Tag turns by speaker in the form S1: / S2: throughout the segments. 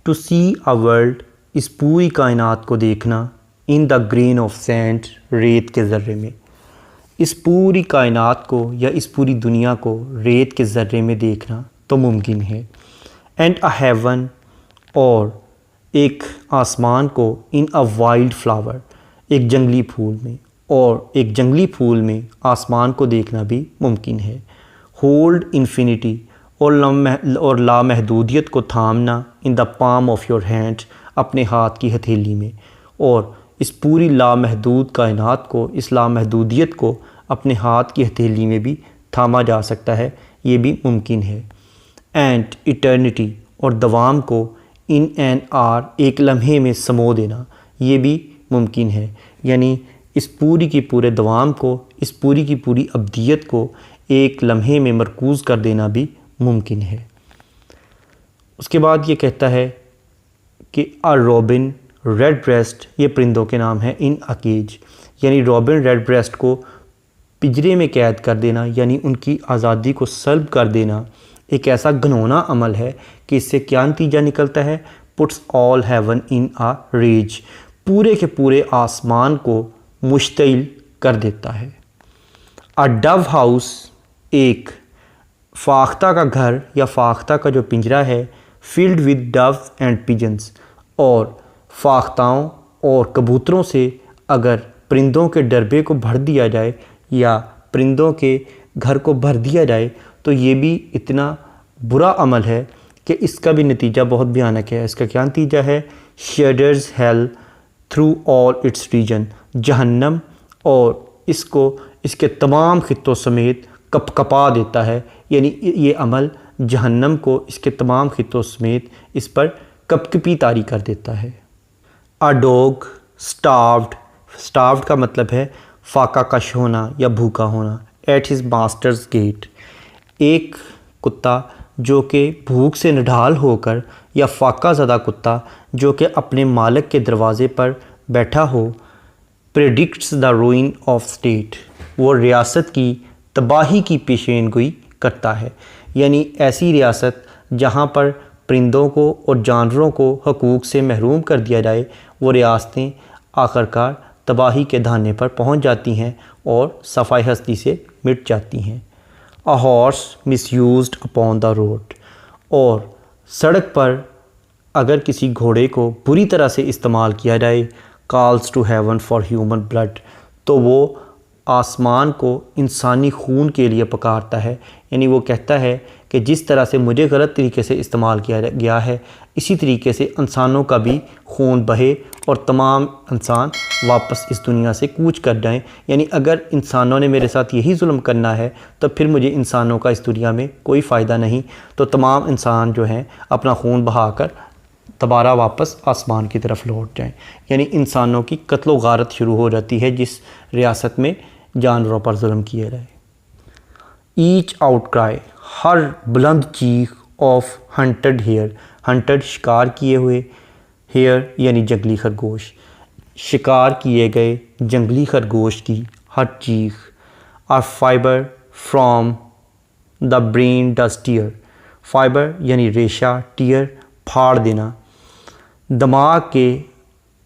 S1: To C a world, اس پوری کائنات کو دیکھنا، ان دا گرین آف سینڈ، ریت کے ذرے میں، اس پوری کائنات کو یا اس پوری دنیا کو ریت کے ذرے میں دیکھنا تو ممکن ہے. اینڈ اے ہیون، اور ایک آسمان کو، ان اے وائلڈ فلاور، ایک جنگلی پھول میں، اور ایک جنگلی پھول میں آسمان کو دیکھنا بھی ممکن ہے. ہولڈ انفینٹی، اور لامحدودیت کو تھامنا، ان دا پام آف یور ہینڈ، اپنے ہاتھ کی ہتھیلی میں، اور اس پوری لامحدود کائنات کو، اس لامحدودیت کو اپنے ہاتھ کی ہتھیلی میں بھی تھاما جا سکتا ہے، یہ بھی ممکن ہے. اینڈ ایٹرنیٹی، اور دوام کو، ان این آر، ایک لمحے میں سمو دینا، یہ بھی ممکن ہے. یعنی اس پوری کی پورے دوام کو، اس پوری کی پوری ابدیت کو ایک لمحے میں مرکوز کر دینا بھی ممکن ہے. اس کے بعد یہ کہتا ہے کہ اے روبن ریڈ بریسٹ، یہ پرندوں کے نام ہیں، ان اے کیج، یعنی روبن ریڈ بریسٹ کو پنجرے میں قید کر دینا، یعنی ان کی آزادی کو سلب کر دینا، ایک ایسا گھنونا عمل ہے کہ اس سے کیا نتیجہ نکلتا ہے؟ پٹس آل ہیون ان اے ریج، پورے کے پورے آسمان کو مشتعل کر دیتا ہے. اے ڈو ہاؤس، ایک فاختہ کا گھر یا فاختہ کا جو پنجرہ ہے، filled with doves and pigeons, اور فاختاؤں اور کبوتروں سے اگر پرندوں کے ڈربے کو بھر دیا جائے یا پرندوں کے گھر کو بھر دیا جائے تو یہ بھی اتنا برا عمل ہے کہ اس کا بھی نتیجہ بہت بھیانک ہے. اس کا کیا نتیجہ ہے؟ Shudders hell through all its region, جہنم اور اس کو اس کے تمام خطوں سمیت کپ کپا دیتا ہے. یعنی یہ عمل جہنم کو اس کے تمام خطوں سمیت اس پر کپ کپی طاری کر دیتا ہے. اے ڈوگ سٹاروڈ، سٹاروڈ کا مطلب ہے فاقہ کش ہونا یا بھوکا ہونا. ایٹ ہز ماسٹرز گیٹ، ایک کتا جو کہ بھوک سے نڈھال ہو کر، یا فاقہ زدہ کتا جو کہ اپنے مالک کے دروازے پر بیٹھا ہو. پریڈکٹس دا روئن آف اسٹیٹ، وہ ریاست کی تباہی کی پیشین گوئی کرتا ہے. یعنی ایسی ریاست جہاں پر پرندوں کو اور جانوروں کو حقوق سے محروم کر دیا جائے، وہ ریاستیں آخرکار تباہی کے دھانے پر پہنچ جاتی ہیں اور صفائے ہستی سے مٹ جاتی ہیں. A horse misused upon the road, اور سڑک پر اگر کسی گھوڑے کو بری طرح سے استعمال کیا جائے، calls to heaven for human blood, تو وہ آسمان کو انسانی خون کے لیے پکارتا ہے. یعنی وہ کہتا ہے کہ جس طرح سے مجھے غلط طریقے سے استعمال کیا گیا ہے، اسی طریقے سے انسانوں کا بھی خون بہے اور تمام انسان واپس اس دنیا سے کوچ کر جائیں. یعنی اگر انسانوں نے میرے ساتھ یہی ظلم کرنا ہے تو پھر مجھے انسانوں کا اس دنیا میں کوئی فائدہ نہیں، تو تمام انسان جو ہیں اپنا خون بہا کر دوبارہ واپس آسمان کی طرف لوٹ جائیں. یعنی انسانوں کی قتل و غارت شروع ہو جاتی ہے جس ریاست میں جانوروں پر ظلم کیا جائے. ایچ آؤٹ کرائے، ہر بلند چیخ آف ہنٹڈ ہیئر، ہنٹڈ شکار کیے ہوئے، ہیئر یعنی جنگلی خرگوش، شکار کیے گئے جنگلی خرگوش کی ہر چیخ. Are fibre from the brain does tear, fibre یعنی ریشہ، ٹیئر پھاڑ دینا، دماغ کے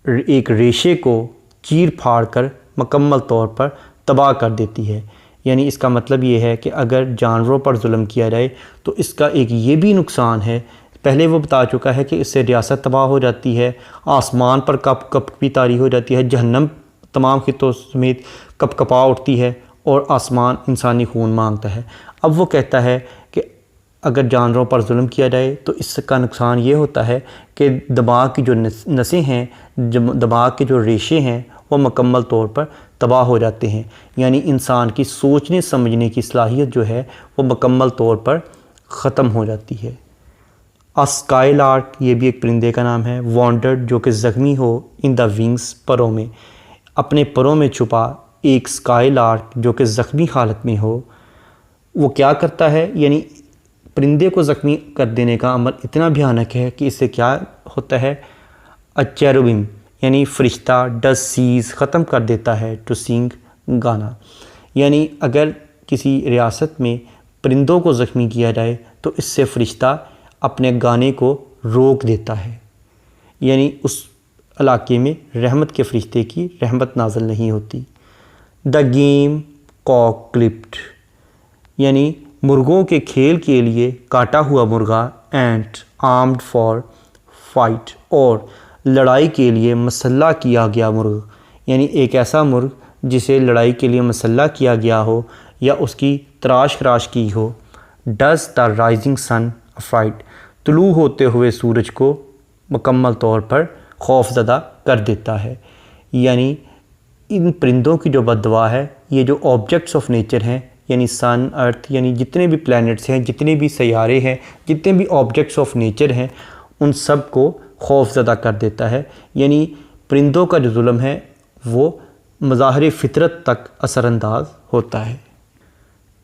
S1: ایک ریشے کو چیر پھاڑ کر مکمل طور پر تباہ کر دیتی ہے. یعنی اس کا مطلب یہ ہے کہ اگر جانوروں پر ظلم کیا جائے تو اس کا ایک یہ بھی نقصان ہے، پہلے وہ بتا چکا ہے کہ اس سے ریاست تباہ ہو جاتی ہے، آسمان پر کپ کپی طاری ہو جاتی ہے، جہنم تمام خطوں سمیت کپ کپا اٹھتی ہے اور آسمان انسانی خون مانگتا ہے. اب وہ کہتا ہے کہ اگر جانوروں پر ظلم کیا جائے تو اس کا نقصان یہ ہوتا ہے کہ دماغ کی جو نسیں ہیں، دماغ کے جو ریشے ہیں، وہ مکمل طور پر تباہ ہو جاتے ہیں. یعنی انسان کی سوچنے سمجھنے کی صلاحیت جو ہے وہ مکمل طور پر ختم ہو جاتی ہے. اسکائی لارک، یہ بھی ایک پرندے کا نام ہے. وانڈرڈ، جو کہ زخمی ہو، ان دا ونگس، پروں میں، اپنے پروں میں چھپا ایک اسکائی لارک جو کہ زخمی حالت میں ہو، وہ کیا کرتا ہے؟ یعنی پرندے کو زخمی کر دینے کا عمل اتنا بھیانک ہے کہ اس سے کیا ہوتا ہے؟ چیروبیم یعنی فرشتہ، ڈز سیز، ختم کر دیتا ہے، ٹو سنگ، گانا. یعنی اگر کسی ریاست میں پرندوں کو زخمی کیا جائے تو اس سے فرشتہ اپنے گانے کو روک دیتا ہے. یعنی اس علاقے میں رحمت کے فرشتے کی رحمت نازل نہیں ہوتی۔ دا گیم کاک کلپڈ، یعنی مرغوں کے کھیل کے لیے کاٹا ہوا مرغا، اینٹ آرمڈ فار فائٹ، اور لڑائی کے لیے مسلح کیا گیا مرغ، یعنی ایک ایسا مرغ جسے لڑائی کے لیے مسلح کیا گیا ہو یا اس کی تراش خراش کی ہو۔ ڈز دا رائزنگ سن افرائٹ، طلوع ہوتے ہوئے سورج کو مکمل طور پر خوف زدہ کر دیتا ہے۔ یعنی ان پرندوں کی جو بد دعا ہے، یہ جو آبجیکٹس آف نیچر ہیں، یعنی سن، ارتھ، یعنی جتنے بھی پلینٹس ہیں، جتنے بھی سیارے ہیں، جتنے بھی آبجیکٹس آف نیچر ہیں، ان سب کو خوف زدہ کر دیتا ہے۔ یعنی پرندوں کا جو ظلم ہے وہ مظاہر فطرت تک اثر انداز ہوتا ہے۔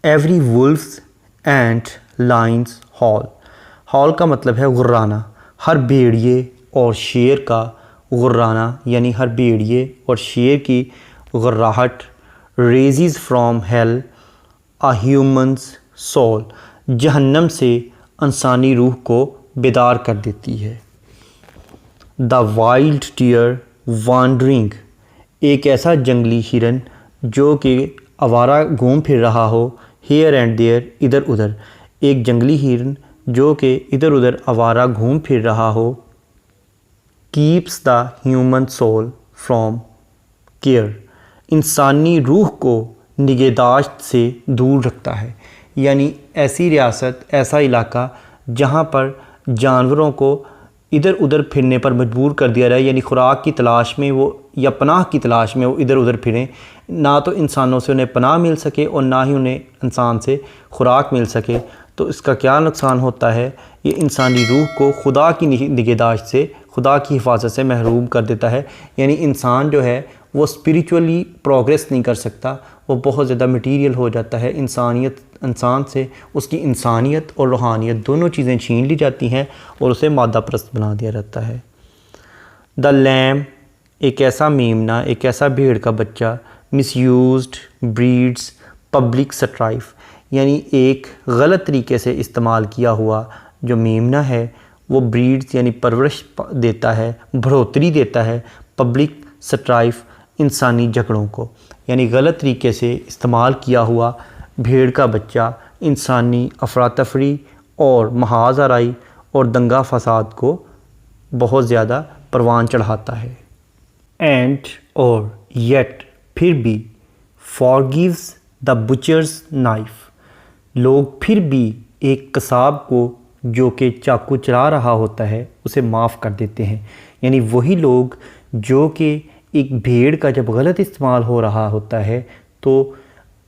S1: Every wolf's and lion's howl, howl کا مطلب ہے غرانا، ہر بھیڑیے اور شیر کا غرانا، یعنی ہر بھیڑیے اور شیر کی غراہٹ۔ Raises from hell a human soul, جہنم سے انسانی روح کو بیدار کر دیتی ہے۔ دا وائلڈ ڈیئر وانڈرنگ، ایک ایسا جنگلی ہرن جو کہ آوارہ گھوم پھر رہا ہو، ہیئر اینڈ دیئر، ادھر ادھر، ایک جنگلی ہرن جو کہ ادھر ادھر آوارہ گھوم پھر رہا ہو۔ Keeps the human soul from care, انسانی روح کو نگہداشت سے دور رکھتا ہے۔ یعنی ایسی ریاست، ایسا علاقہ جہاں پر جانوروں کو ادھر ادھر پھرنے پر مجبور کر دیا جائے، یعنی خوراک کی تلاش میں وہ یا پناہ کی تلاش میں وہ ادھر ادھر پھریں، نہ تو انسانوں سے انہیں پناہ مل سکے اور نہ ہی انہیں انسان سے خوراک مل سکے، تو اس کا کیا نقصان ہوتا ہے؟ یہ انسانی روح کو خدا کی نگہداشت سے، خدا کی حفاظت سے محروم کر دیتا ہے۔ یعنی انسان جو ہے وہ اسپریچولی پروگریس نہیں کر سکتا، وہ بہت زیادہ مٹیریل ہو جاتا ہے۔ انسان سے اس کی انسانیت اور روحانیت دونوں چیزیں چھین لی جاتی ہیں اور اسے مادہ پرست بنا دیا جاتا ہے۔ دا لیم، ایک ایسا میمنا، ایک ایسا بھیڑ کا بچہ، مس یوزڈ بریڈز پبلک سٹرائف، یعنی ایک غلط طریقے سے استعمال کیا ہوا جو میمنا ہے وہ بریڈز یعنی پرورش دیتا ہے، بڑھوتری دیتا ہے، پبلک سٹرائف، انسانی جھگڑوں کو، یعنی غلط طریقے سے استعمال کیا ہوا بھیڑ کا بچہ انسانی افراتفری اور محاذ آرائی اور دنگا فساد کو بہت زیادہ پروان چڑھاتا ہے۔ اینڈ اور یٹ، پھر بھی، فارگیوز دا بچرز نائف، لوگ پھر بھی ایک قصاب کو جو کہ چاقو چلا رہا ہوتا ہے اسے معاف کر دیتے ہیں۔ یعنی وہی لوگ جو کہ ایک بھیڑ کا جب غلط استعمال ہو رہا ہوتا ہے تو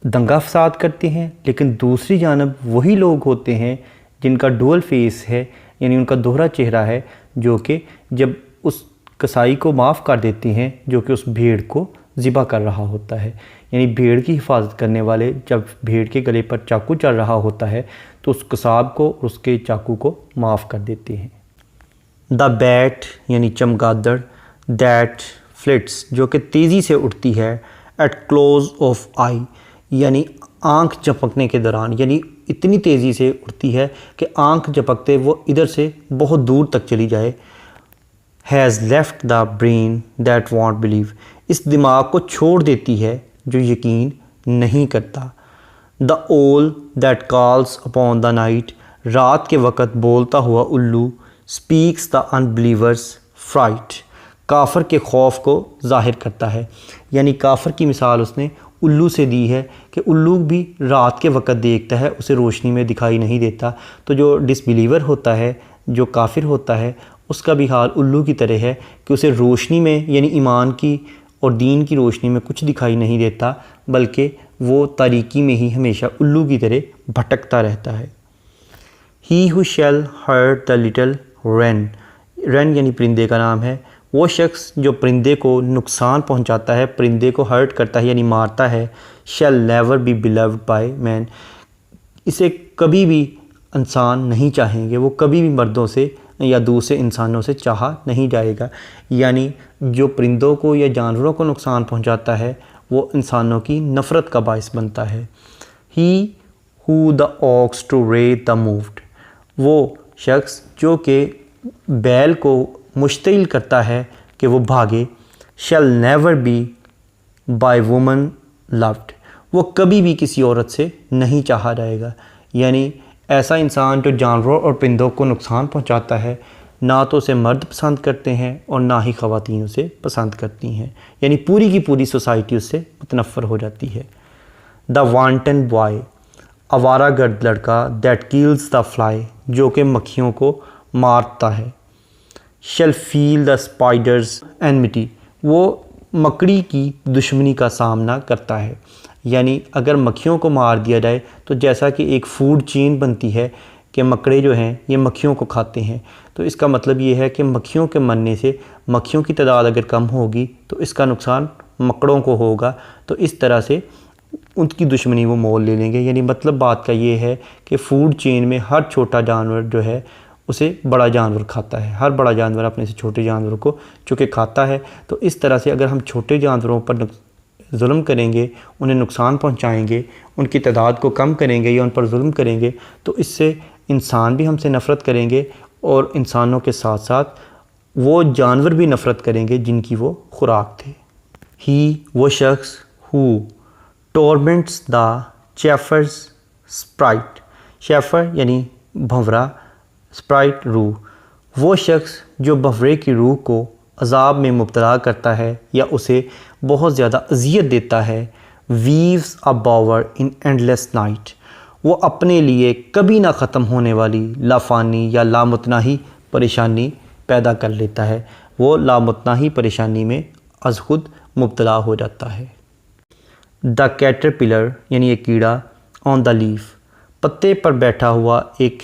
S1: دنگا فساد کرتے ہیں، لیکن دوسری جانب وہی لوگ ہوتے ہیں جن کا ڈول فیس ہے، یعنی ان کا دوہرا چہرہ ہے، جو کہ جب اس کسائی کو معاف کر دیتے ہیں جو کہ اس بھیڑ کو ذبح کر رہا ہوتا ہے۔ یعنی بھیڑ کی حفاظت کرنے والے جب بھیڑ کے گلے پر چاقو چل رہا ہوتا ہے تو اس قصاب کو اور اس کے چاقو کو معاف کر دیتے ہیں۔ دا بیٹ، یعنی چمگادڑ، دیٹ فلٹس، جو کہ تیزی سے اٹھتی ہے، ایٹ کلوز آف آئی، یعنی آنکھ جھپکنے کے دوران، یعنی اتنی تیزی سے اٹھتی ہے کہ آنکھ جھپکتے وہ ادھر سے بہت دور تک چلی جائے۔ Has left the brain that won't believe, اس دماغ کو چھوڑ دیتی ہے جو یقین نہیں کرتا۔ دا اول that calls upon the night, رات کے وقت بولتا ہوا الو، اسپیکس دا انبلیورس فرائٹ، کافر کے خوف کو ظاہر کرتا ہے۔ یعنی کافر کی مثال اس نے الو سے دی ہے کہ الو بھی رات کے وقت دیکھتا ہے، اسے روشنی میں دکھائی نہیں دیتا، تو جو ڈس بلیور ہوتا ہے، جو کافر ہوتا ہے، اس کا بھی حال الو کی طرح ہے کہ اسے روشنی میں یعنی ایمان کی اور دین کی روشنی میں کچھ دکھائی نہیں دیتا، بلکہ وہ تاریکی میں ہی ہمیشہ الو کی طرح بھٹکتا رہتا ہے۔ ہی who shell hurt the little رین، رین یعنی پرندے کا نام ہے، وہ شخص جو پرندے کو نقصان پہنچاتا ہے، پرندے کو ہرٹ کرتا ہے یعنی مارتا ہے، شیل نیور بی بیلوڈ بائی مین، اسے کبھی بھی انسان نہیں چاہیں گے، وہ کبھی بھی مردوں سے یا دوسرے انسانوں سے چاہا نہیں جائے گا۔ یعنی جو پرندوں کو یا جانوروں کو نقصان پہنچاتا ہے وہ انسانوں کی نفرت کا باعث بنتا ہے۔ ہی ہو دا آکس ٹو ریت دا مووڈ، وہ شخص جو کہ بیل کو مشتعل کرتا ہے کہ وہ بھاگے. shall never be by woman loved. وہ کبھی بھی کسی عورت سے نہیں چاہا جائے گا. یعنی ایسا انسان جو جانوروں اور پرندوں کو نقصان پہنچاتا ہے، نہ تو اسے مرد پسند کرتے ہیں اور نہ ہی خواتین اسے پسند کرتی ہیں. یعنی پوری کی پوری سوسائٹی اس سے متنفر ہو جاتی ہے. دا وانٹن بوائے، آوارہ گرد لڑکا. دیٹ کیلز دا فلائی، جو کہ مکھیوں کو مارتا ہے. شیل فیل دا اسپائڈرز اینمٹی، وہ مکڑی کی دشمنی کا سامنا کرتا ہے. یعنی اگر مکھیوں کو مار دیا جائے تو جیسا کہ ایک فوڈ چین بنتی ہے کہ مکڑے جو ہیں یہ مکھیوں کو کھاتے ہیں، تو اس کا مطلب یہ ہے کہ مکھیوں کے مرنے سے مکھیوں کی تعداد اگر کم ہوگی تو اس کا نقصان مکڑوں کو ہوگا. تو اس طرح سے ان کی دشمنی وہ مول لے لیں گے. یعنی مطلب بات کا یہ ہے کہ فوڈ چین میں ہر چھوٹا جانور جو ہے اسے بڑا جانور کھاتا ہے. ہر بڑا جانور اپنے سے چھوٹے جانوروں کو چونکہ کھاتا ہے. تو اس طرح سے اگر ہم چھوٹے جانوروں پر ظلم کریں گے، انہیں نقصان پہنچائیں گے، ان کی تعداد کو کم کریں گے یا ان پر ظلم کریں گے، تو اس سے انسان بھی ہم سے نفرت کریں گے اور انسانوں کے ساتھ ساتھ وہ جانور بھی نفرت کریں گے جن کی وہ خوراک تھے. ہی، وہ شخص، ہو ٹورمنٹس دا چیفرز اسپرائٹ. چیفر یعنی بھنورا، اسپرائٹ روح. وہ شخص جو بھنورے کی روح کو عذاب میں مبتلا کرتا ہے یا اسے بہت زیادہ اذیت دیتا ہے. ویوز اے باور ان اینڈلیس نائٹ، وہ اپنے لیے کبھی نہ ختم ہونے والی لافانی یا لامتناہی پریشانی پیدا کر لیتا ہے. وہ لامتناہی پریشانی میں از خود مبتلا ہو جاتا ہے. دا کیٹرپلر یعنی ایک کیڑا. آن دا لیف، پتے پر بیٹھا ہوا ایک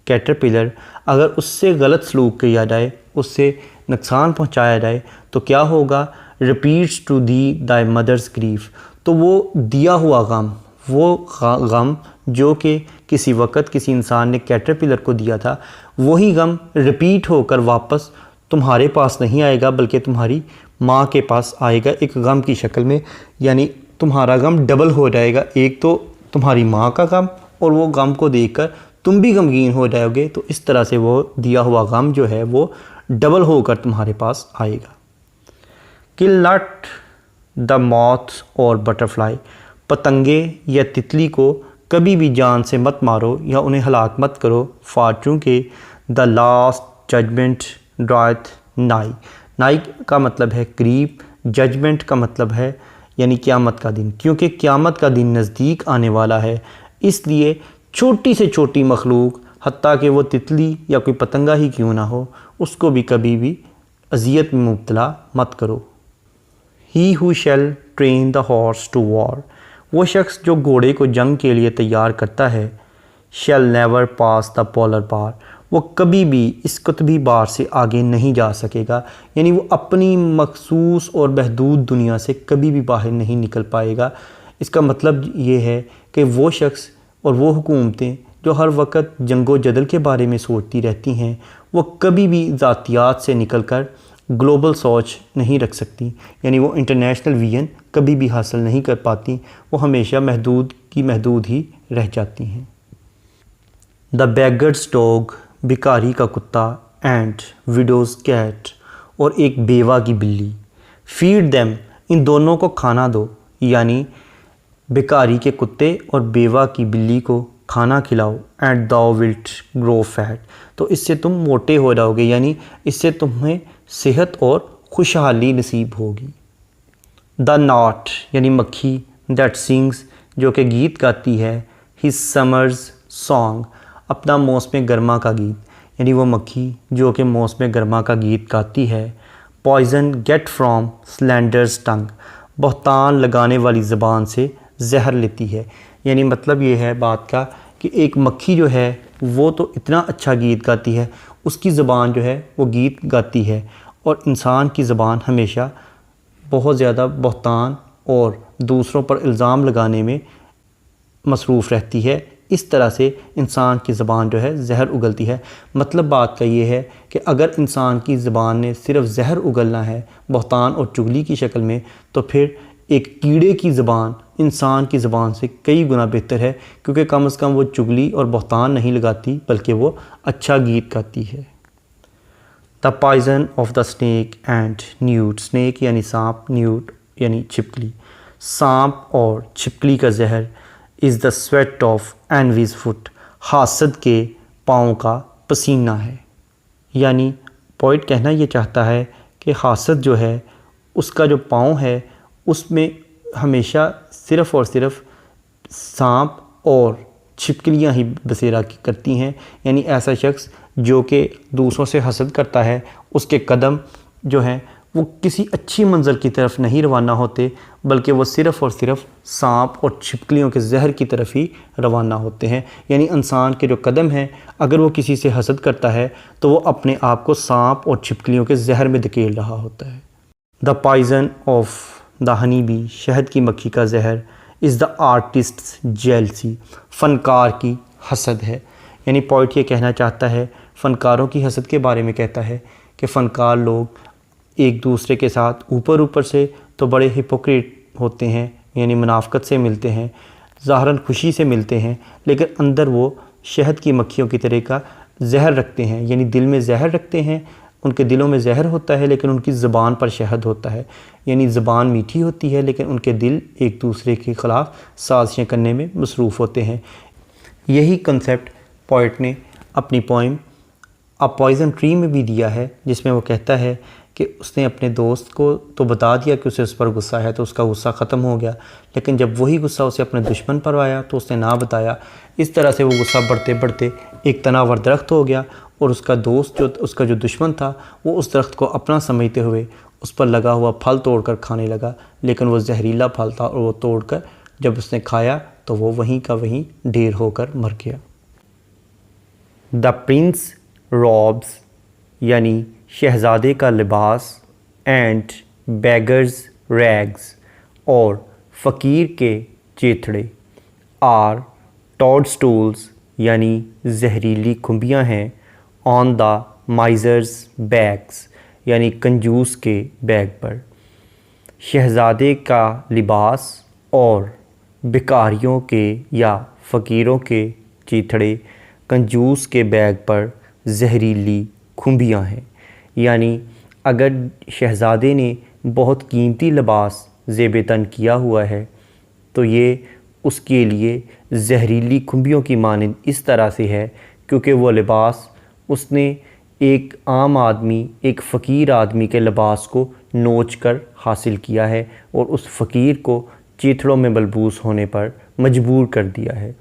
S1: کیٹرپلر، اگر اس سے غلط سلوک کیا جائے، اس سے نقصان پہنچایا جائے تو کیا ہوگا؟ ریپیٹس ٹو دی دائی مدرز گریف، تو وہ دیا ہوا غم، وہ غم جو کہ کسی وقت کسی انسان نے کیٹرپلر کو دیا تھا، وہی غم ریپیٹ ہو کر واپس تمہارے پاس نہیں آئے گا بلکہ تمہاری ماں کے پاس آئے گا ایک غم کی شکل میں. یعنی تمہارا غم ڈبل ہو جائے گا، ایک تو تمہاری ماں کا غم اور وہ غم کو دیکھ کر تم بھی غمگین ہو جاؤ گے. تو اس طرح سے وہ دیا ہوا غم جو ہے وہ ڈبل ہو کر تمہارے پاس آئے گا. کل ناٹ دا موتھ اور بٹرفلائی، پتنگے یا تتلی کو کبھی بھی جان سے مت مارو یا انہیں ہلاک مت کرو. فار چونکہ دا لاسٹ ججمنٹ ڈرائتھ نائی، نائی کا مطلب ہے قریب، ججمنٹ کا مطلب ہے یعنی قیامت کا دن، کیونکہ قیامت کا دن نزدیک آنے والا ہے. اس لیے چھوٹی سے چھوٹی مخلوق، حتیٰ کہ وہ تتلی یا کوئی پتنگا ہی کیوں نہ ہو، اس کو بھی کبھی بھی اذیت میں مبتلا مت کرو. He who shall train the horse to war, وہ شخص جو گھوڑے کو جنگ کے لیے تیار کرتا ہے. Shall never pass the polar bar, وہ کبھی بھی اس قطبی بار سے آگے نہیں جا سکے گا. یعنی وہ اپنی مخصوص اور محدود دنیا سے کبھی بھی باہر نہیں نکل پائے گا. اس کا مطلب یہ ہے کہ وہ شخص اور وہ حکومتیں جو ہر وقت جنگ و جدل کے بارے میں سوچتی رہتی ہیں، وہ کبھی بھی ذاتیات سے نکل کر گلوبل سوچ نہیں رکھ سکتی. یعنی وہ انٹرنیشنل ویژن کبھی بھی حاصل نہیں کر پاتی، وہ ہمیشہ محدود کی محدود ہی رہ جاتی ہیں. دا بیگرز ڈاگ، بھکاری کا کتا. اینڈ ویڈوز کیٹ، اور ایک بیوہ کی بلی. فیڈ دیم، ان دونوں کو کھانا دو. یعنی بھکاری کے کتے اور بیوہ کی بلی کو کھانا کھلاؤ. And thou wilt grow fat، تو اس سے تم موٹے ہو جاؤ گے، یعنی اس سے تمہیں صحت اور خوشحالی نصیب ہوگی. دا ناٹ یعنی مکھی. دیٹ sings، جو کہ گیت گاتی ہے. his summer's song، اپنا موسم گرما کا گیت. یعنی وہ مکھی جو کہ موسم گرما کا گیت گاتی ہے. پوائزن گیٹ فرام سلینڈرز ٹنگ، بہتان لگانے والی زبان سے زہر لیتی ہے. یعنی مطلب یہ ہے بات کا کہ ایک مکھی جو ہے وہ تو اتنا اچھا گیت گاتی ہے، اس کی زبان جو ہے وہ گیت گاتی ہے، اور انسان کی زبان ہمیشہ بہت زیادہ بہتان اور دوسروں پر الزام لگانے میں مصروف رہتی ہے. اس طرح سے انسان کی زبان جو ہے زہر اگلتی ہے. مطلب بات کا یہ ہے کہ اگر انسان کی زبان نے صرف زہر اگلنا ہے بہتان اور چغلی کی شکل میں، تو پھر ایک کیڑے کی زبان انسان کی زبان سے کئی گنا بہتر ہے، کیونکہ کم از کم وہ چغلی اور بہتان نہیں لگاتی بلکہ وہ اچھا گیت گاتی ہے. The poison of the snake and newt. Snake یعنی سانپ, نیوٹ یعنی چھپکلی. سانپ اور چھپکلی کا زہر از دا سویٹ آف اینویز فٹ. حاسد کے پاؤں کا پسینہ ہے. یعنی پوئٹ کہنا یہ چاہتا ہے کہ حاسد جو ہے اس کا جو پاؤں ہے اس میں ہمیشہ صرف اور صرف سانپ اور چھپکلیاں ہی بسیرا کرتی ہیں. یعنی ایسا شخص جو کہ دوسروں سے حسد کرتا ہے اس کے قدم جو ہیں وہ کسی اچھی منزل کی طرف نہیں روانہ ہوتے بلکہ وہ صرف اور صرف سانپ اور چھپکلیوں کے زہر کی طرف ہی روانہ ہوتے ہیں. یعنی انسان کے جو قدم ہیں اگر وہ کسی سے حسد کرتا ہے تو وہ اپنے آپ کو سانپ اور چھپکلیوں کے زہر میں دھکیل رہا ہوتا ہے. The poison of the honey bee. شہد کی مکھی کا زہر از دا آرٹسٹس جیلسی. فنکار کی حسد ہے. یعنی پوئٹ یہ کہنا چاہتا ہے, فنکاروں کی حسد کے بارے میں کہتا ہے کہ فنکار لوگ ایک دوسرے کے ساتھ اوپر سے تو بڑے ہپوکریٹ ہوتے ہیں, یعنی منافقت سے ملتے ہیں, ظاہراً خوشی سے ملتے ہیں, لیکن اندر وہ شہد کی مکھیوں کی طرح کا زہر رکھتے ہیں. یعنی دل میں زہر رکھتے ہیں, ان کے دلوں میں زہر ہوتا ہے لیکن ان کی زبان پر شہد ہوتا ہے. یعنی زبان میٹھی ہوتی ہے لیکن ان کے دل ایک دوسرے کے خلاف سازشیں کرنے میں مصروف ہوتے ہیں. یہی کنسیپٹ پوئٹ نے اپنی پوئم اَ پوائزن ٹری میں بھی دیا ہے, جس میں وہ کہتا ہے کہ اس نے اپنے دوست کو تو بتا دیا کہ اسے اس پر غصہ ہے تو اس کا غصہ ختم ہو گیا, لیکن جب وہی غصہ اسے اپنے دشمن پر آیا تو اس نے نہ بتایا. اس طرح سے وہ غصہ بڑھتے بڑھتے ایک تناور درخت ہو گیا اور اس کا دوست اس کا جو دشمن تھا وہ اس درخت کو اپنا سمجھتے ہوئے اس پر لگا ہوا پھل توڑ کر کھانے لگا, لیکن وہ زہریلا پھل تھا اور وہ توڑ کر جب اس نے کھایا تو وہ وہیں کا وہیں ڈھیر ہو کر مر گیا. دا پرنس رابز یعنی شہزادے کا لباس, اینڈ بیگرز ریگز اور فقیر کے چیتھڑے, آر ٹوڈ سٹولز یعنی زہریلی کھمبیاں ہیں, آن دا مائزرز بیگز یعنی کنجوس کے بیگ پر. شہزادے کا لباس اور بھکاریوں کے یا فقیروں کے چیتھڑے کنجوس کے بیگ پر زہریلی کھمبیاں ہیں. یعنی اگر شہزادے نے بہت قیمتی لباس زیب تن کیا ہوا ہے تو یہ اس کے لیے زہریلی کھمبیوں کی مانند اس طرح سے ہے کیونکہ وہ لباس اس نے ایک عام آدمی, ایک فقیر آدمی کے لباس کو نوچ کر حاصل کیا ہے اور اس فقیر کو چیتھڑوں میں ملبوس ہونے پر مجبور کر دیا ہے.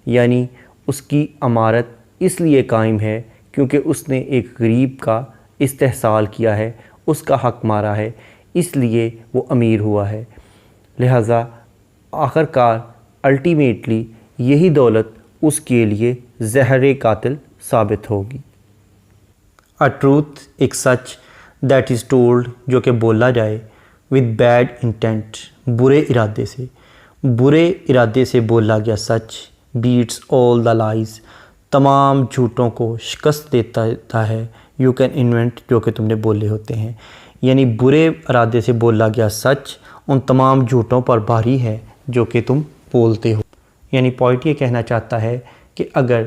S1: یعنی اس کی عمارت اس لیے قائم ہے کیونکہ اس نے ایک غریب کا استحصال کیا ہے, اس کا حق مارا ہے, اس لیے وہ امیر ہوا ہے. لہٰذا آخر کار الٹیمیٹلی یہی دولت اس کے لیے زہر قاتل ثابت ہوگی. اَ ٹروتھ, ایک سچ, دیٹ از ٹولڈ جو کہ بولا جائے, ود بیڈ انٹینٹ, برے ارادے سے. برے ارادے سے بولا گیا سچ بیٹس آل دا لائز, تمام جھوٹوں کو شکست دیتا ہے. یو کین انوینٹ, جو کہ تم نے بولے ہوتے ہیں. یعنی برے ارادے سے بولا گیا سچ ان تمام جھوٹوں پر بھاری ہے جو کہ تم بولتے ہو. یعنی پوئٹ یہ کہنا چاہتا ہے کہ اگر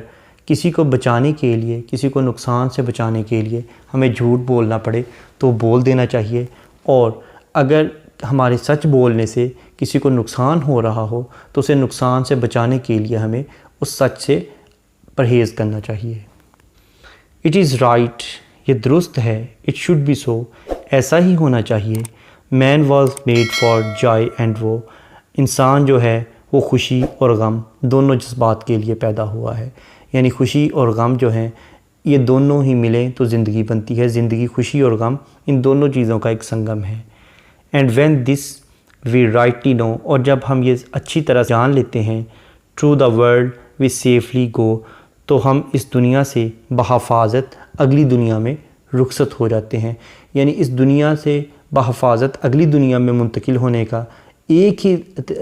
S1: کسی کو بچانے کے لیے, کسی کو نقصان سے بچانے کے لیے ہمیں جھوٹ بولنا پڑے تو بول دینا چاہیے, اور اگر ہمارے سچ بولنے سے کسی کو نقصان ہو رہا ہو تو اسے نقصان سے بچانے کے لیے ہمیں اس سچ سے پرہیز کرنا چاہیے. اٹ از رائٹ, یہ درست ہے. اٹ شوڈ بی سو, ایسا ہی ہونا چاہیے. Man was made for joy and woe, انسان جو ہے وہ خوشی اور غم دونوں جذبات کے لیے پیدا ہوا ہے. یعنی خوشی اور غم جو ہیں یہ دونوں ہی ملیں تو زندگی بنتی ہے. زندگی خوشی اور غم ان دونوں چیزوں کا ایک سنگم ہے. And when this we rightly know, اور جب ہم یہ اچھی طرح جان لیتے ہیں, through the world we safely go, تو ہم اس دنیا سے بحفاظت اگلی دنیا میں رخصت ہو جاتے ہیں. یعنی اس دنیا سے بحفاظت اگلی دنیا میں منتقل ہونے کا ایک ہی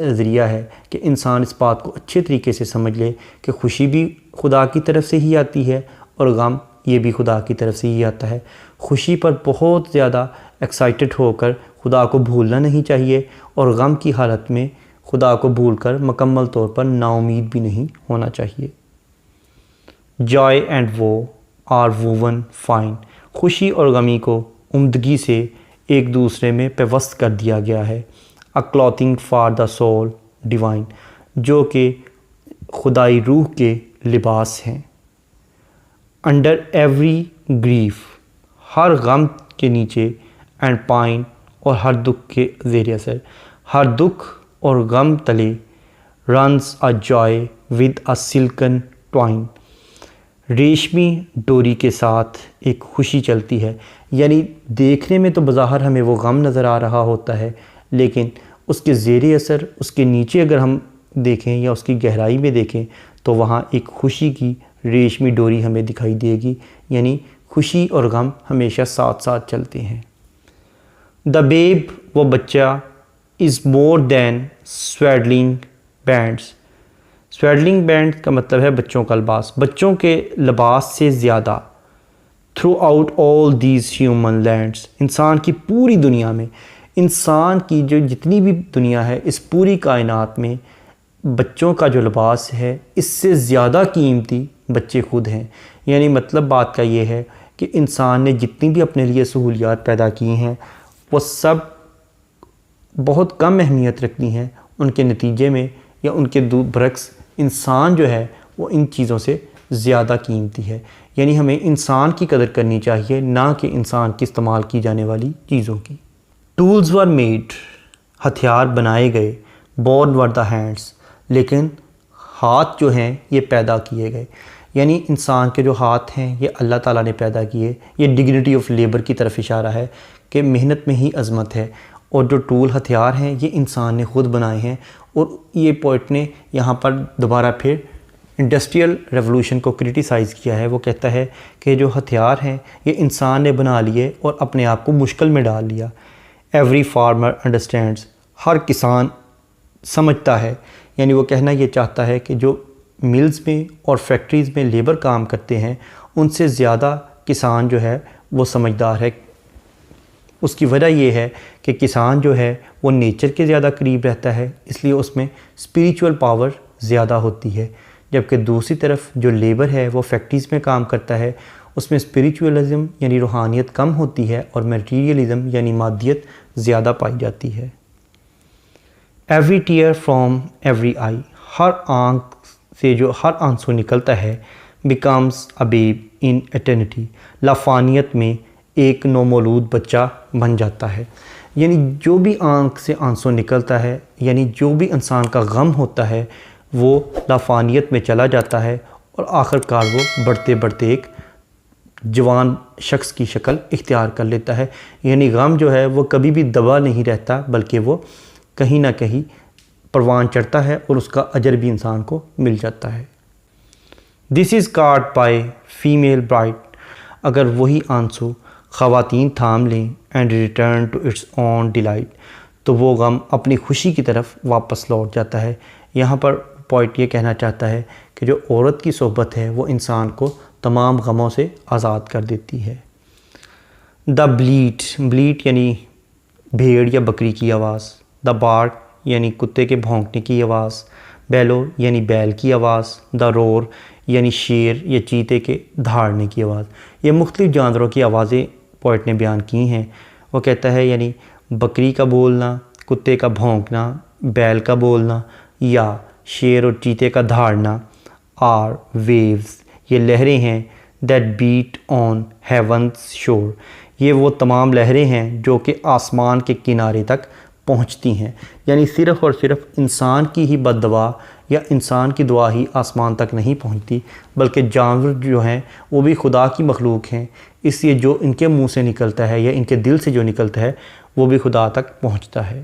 S1: ذریعہ ہے کہ انسان اس بات کو اچھے طریقے سے سمجھ لے کہ خوشی بھی خدا کی طرف سے ہی آتی ہے اور غم یہ بھی خدا کی طرف سے ہی آتا ہے. خوشی پر بہت زیادہ ایکسائٹڈ ہو کر خدا کو بھولنا نہیں چاہیے, اور غم کی حالت میں خدا کو بھول کر مکمل طور پر نا امید بھی نہیں ہونا چاہیے. جوائے اینڈ وو آر ووون فائن, خوشی اور غمی کو عمدگی سے ایک دوسرے میں پیوست کر دیا گیا ہے. A clothing for the soul divine, جو کہ خدائی روح کے لباس ہیں. Under every grief, ہر غم کے نیچے, and pain, اور ہر دکھ کے زیر اثر, ہر دکھ اور غم تلے, runs a joy with a silken twine, ریشمی ڈوری کے ساتھ ایک خوشی چلتی ہے. یعنی دیکھنے میں تو بظاہر ہمیں وہ غم نظر آ رہا ہوتا ہے، لیکن اس کے زیر اثر، اس کے نیچے اگر ہم دیکھیں یا اس کی گہرائی میں دیکھیں تو وہاں ایک خوشی کی ریشمی ڈوری ہمیں دکھائی دے گی. یعنی خوشی اور غم ہمیشہ ساتھ ساتھ چلتے ہیں. دا بیب، وہ بچہ، از مور دین سویڈلنگ بینڈس. سویڈلنگ بینڈ کا مطلب ہے بچوں کا لباس، بچوں کے لباس سے زیادہ. Throughout all these human lands, انسان کی پوری دنیا میں، انسان کی جو جتنی بھی دنیا ہے، اس پوری کائنات میں بچوں کا جو لباس ہے اس سے زیادہ قیمتی بچے خود ہیں. یعنی مطلب بات کا یہ ہے کہ انسان نے جتنی بھی اپنے لیے سہولیات پیدا کی ہیں وہ سب بہت کم اہمیت رکھتی ہیں. ان کے نتیجے میں یا ان کے برعکس انسان جو ہے وہ ان چیزوں سے زیادہ قیمتی ہے. یعنی ہمیں انسان کی قدر کرنی چاہیے، نہ کہ انسان کی استعمال کی جانے والی چیزوں کی. ٹولز ور میڈ، ہتھیار بنائے گئے. بورن ور دا ہینڈس، لیکن ہاتھ جو ہیں یہ پیدا کیے گئے. یعنی انسان کے جو ہاتھ ہیں یہ اللہ تعالیٰ نے پیدا کیے. یہ ڈگنیٹی آف لیبر کی طرف اشارہ ہے کہ محنت میں ہی عظمت ہے. اور جو ٹول ہتھیار ہیں یہ انسان نے خود بنائے ہیں. اور یہ پوئٹ نے یہاں پر دوبارہ پھر انڈسٹریل ریولوشن کو کرٹیسائز کیا ہے. وہ کہتا ہے کہ جو ہتھیار ہیں یہ انسان نے بنا لیے اور اپنے آپ کو مشکل میں ڈال لیا. ایوری فارمر انڈرسٹینڈز، ہر کسان سمجھتا ہے. یعنی وہ کہنا یہ چاہتا ہے کہ جو ملز میں اور فیکٹریز میں لیبر کام کرتے ہیں ان سے زیادہ کسان جو ہے وہ سمجھدار ہے. اس کی وجہ یہ ہے کہ کسان جو ہے وہ نیچر کے زیادہ قریب رہتا ہے، اس لیے اس میں اسپریچول پاور زیادہ ہوتی ہے. جبکہ دوسری طرف جو لیبر ہے وہ فیکٹریز میں کام کرتا ہے، اس میں اسپریچولزم یعنی روحانیت کم ہوتی ہے اور میٹیریلزم یعنی مادیت زیادہ پائی جاتی ہے. Every tear from every eye, ہر آنکھ سے جو ہر آنسو نکلتا ہے. Becomes a babe in eternity, لافانیت میں ایک نومولود بچہ بن جاتا ہے. یعنی جو بھی آنکھ سے آنسو نکلتا ہے، یعنی جو بھی انسان کا غم ہوتا ہے وہ لافانیت میں چلا جاتا ہے اور آخر کار وہ بڑھتے بڑھتے ایک جوان شخص کی شکل اختیار کر لیتا ہے. یعنی غم جو ہے وہ کبھی بھی دبا نہیں رہتا، بلکہ وہ کہیں نہ کہیں پروان چڑھتا ہے اور اس کا اجر بھی انسان کو مل جاتا ہے. This is caught by female bright, اگر وہی آنسو خواتین تھام لیں. And return to its own delight, تو وہ غم اپنی خوشی کی طرف واپس لوٹ جاتا ہے. یہاں پر پوائٹ یہ کہنا چاہتا ہے کہ جو عورت کی صحبت ہے وہ انسان کو تمام غموں سے آزاد کر دیتی ہے. دا بلیٹ، بلیٹ یعنی بھیڑ یا بکری کی آواز. دا بارک یعنی کتے کے بھونکنے کی آواز. بیلو یعنی بیل کی آواز. دا رور یعنی شیر یا چیتے کے دھاڑنے کی آواز. یہ مختلف جانوروں کی آوازیں پوئٹ نے بیان کی ہیں. وہ کہتا ہے یعنی بکری کا بولنا، کتے کا بھونکنا، بیل کا بولنا یا شیر اور چیتے کا دھاڑنا آر ویوز، یہ لہریں ہیں. دیٹ بیٹ آن ہیونز شور، یہ وہ تمام لہریں ہیں جو کہ آسمان کے کنارے تک پہنچتی ہیں. یعنی صرف اور صرف انسان کی ہی بد دعا یا انسان کی دعا ہی آسمان تک نہیں پہنچتی، بلکہ جانور جو ہیں وہ بھی خدا کی مخلوق ہیں. اس لیے جو ان کے منہ سے نکلتا ہے یا ان کے دل سے جو نکلتا ہے وہ بھی خدا تک پہنچتا ہے.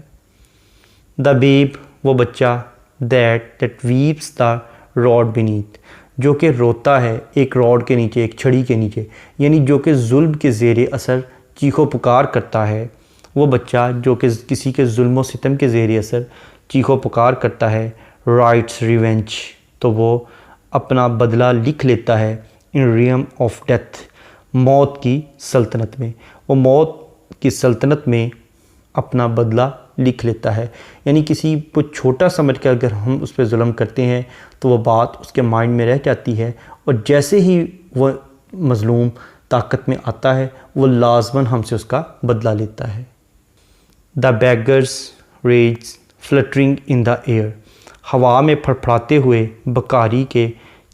S1: دا بیب، وہ بچہ، that vapes the rod beneath, جو کہ روتا ہے ایک راڈ کے نیچے، ایک چھڑی کے نیچے. یعنی جو کہ ظلم کے زیر اثر چیخو پکار کرتا ہے. وہ بچہ جو کہ کسی کے ظلم و ستم کے زیر اثر چیخو پکار کرتا ہے. رائٹس ریونج، تو وہ اپنا بدلہ لکھ لیتا ہے. ان ریئم آف ڈیتھ، موت کی سلطنت میں، وہ موت کی سلطنت میں اپنا بدلہ لکھ لیتا ہے. یعنی کسی کو چھوٹا سمجھ کر اگر ہم اس پہ ظلم کرتے ہیں تو وہ بات اس کے مائنڈ میں رہ جاتی ہے، اور جیسے ہی وہ مظلوم طاقت میں آتا ہے وہ لازماً ہم سے اس کا بدلہ لیتا ہے۔ The beggar's rags fluttering in the air, ہوا میں پھڑپھڑاتے ہوئے بکاری کے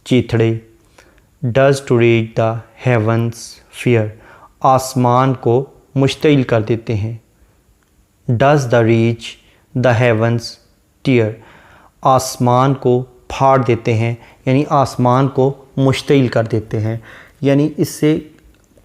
S1: چیتھڑے۔ Does to rags the heavens fair, آسمان کو مشتعل کر دیتے ہیں۔ Does the reach the heavens tear, آسمان کو پھاڑ دیتے ہیں، یعنی آسمان کو مشتعل کر دیتے ہیں۔ یعنی اس سے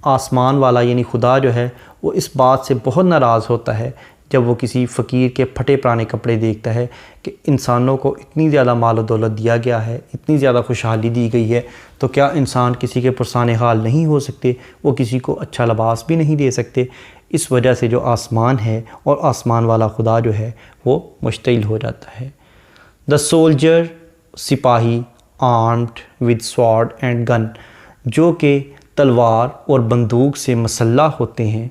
S1: آسمان والا یعنی خدا جو ہے وہ اس بات سے بہت ناراض ہوتا ہے جب وہ کسی فقیر کے پھٹے پرانے کپڑے دیکھتا ہے کہ انسانوں کو اتنی زیادہ مال و دولت دیا گیا ہے، اتنی زیادہ خوشحالی دی گئی ہے، تو کیا انسان کسی کے پرسان حال نہیں ہو سکتے؟ وہ کسی کو اچھا لباس بھی نہیں دے سکتے؟ اس وجہ سے جو آسمان ہے اور آسمان والا خدا جو ہے وہ مشتعل ہو جاتا ہے۔ دا سولجر، سپاہی، آرمڈ ود سوارڈ اینڈ گن، جو کہ تلوار اور بندوق سے مسلح ہوتے ہیں۔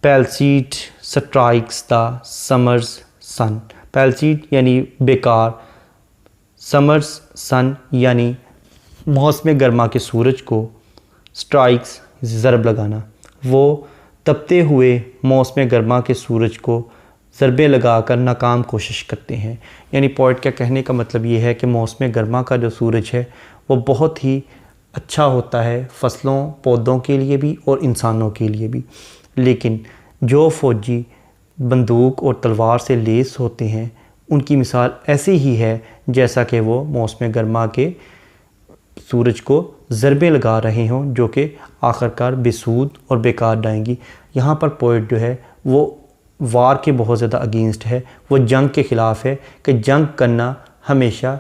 S1: پیلسیڈ سٹرائکس دا سمرز سن، پیلسیڈ یعنی بیکار، سمرز سن یعنی موسم گرما کے سورج کو، سٹرائکس ضرب لگانا، وہ تپتے ہوئے موسم گرما کے سورج کو ضربیں لگا کر ناکام کوشش کرتے ہیں۔ یعنی پوئٹ کا کہنے کا مطلب یہ ہے کہ موسم گرما کا جو سورج ہے وہ بہت ہی اچھا ہوتا ہے فصلوں پودوں کے لیے بھی اور انسانوں کے لیے بھی، لیکن جو فوجی بندوق اور تلوار سے لیس ہوتے ہیں ان کی مثال ایسی ہی ہے جیسا کہ وہ موسم گرما کے سورج کو ضربیں لگا رہے ہوں جو کہ آخرکار بے سود اور بیکار جائیں گی۔ یہاں پر پوئٹ جو ہے وہ وار کے بہت زیادہ اگینسٹ ہے، وہ جنگ کے خلاف ہے کہ جنگ کرنا ہمیشہ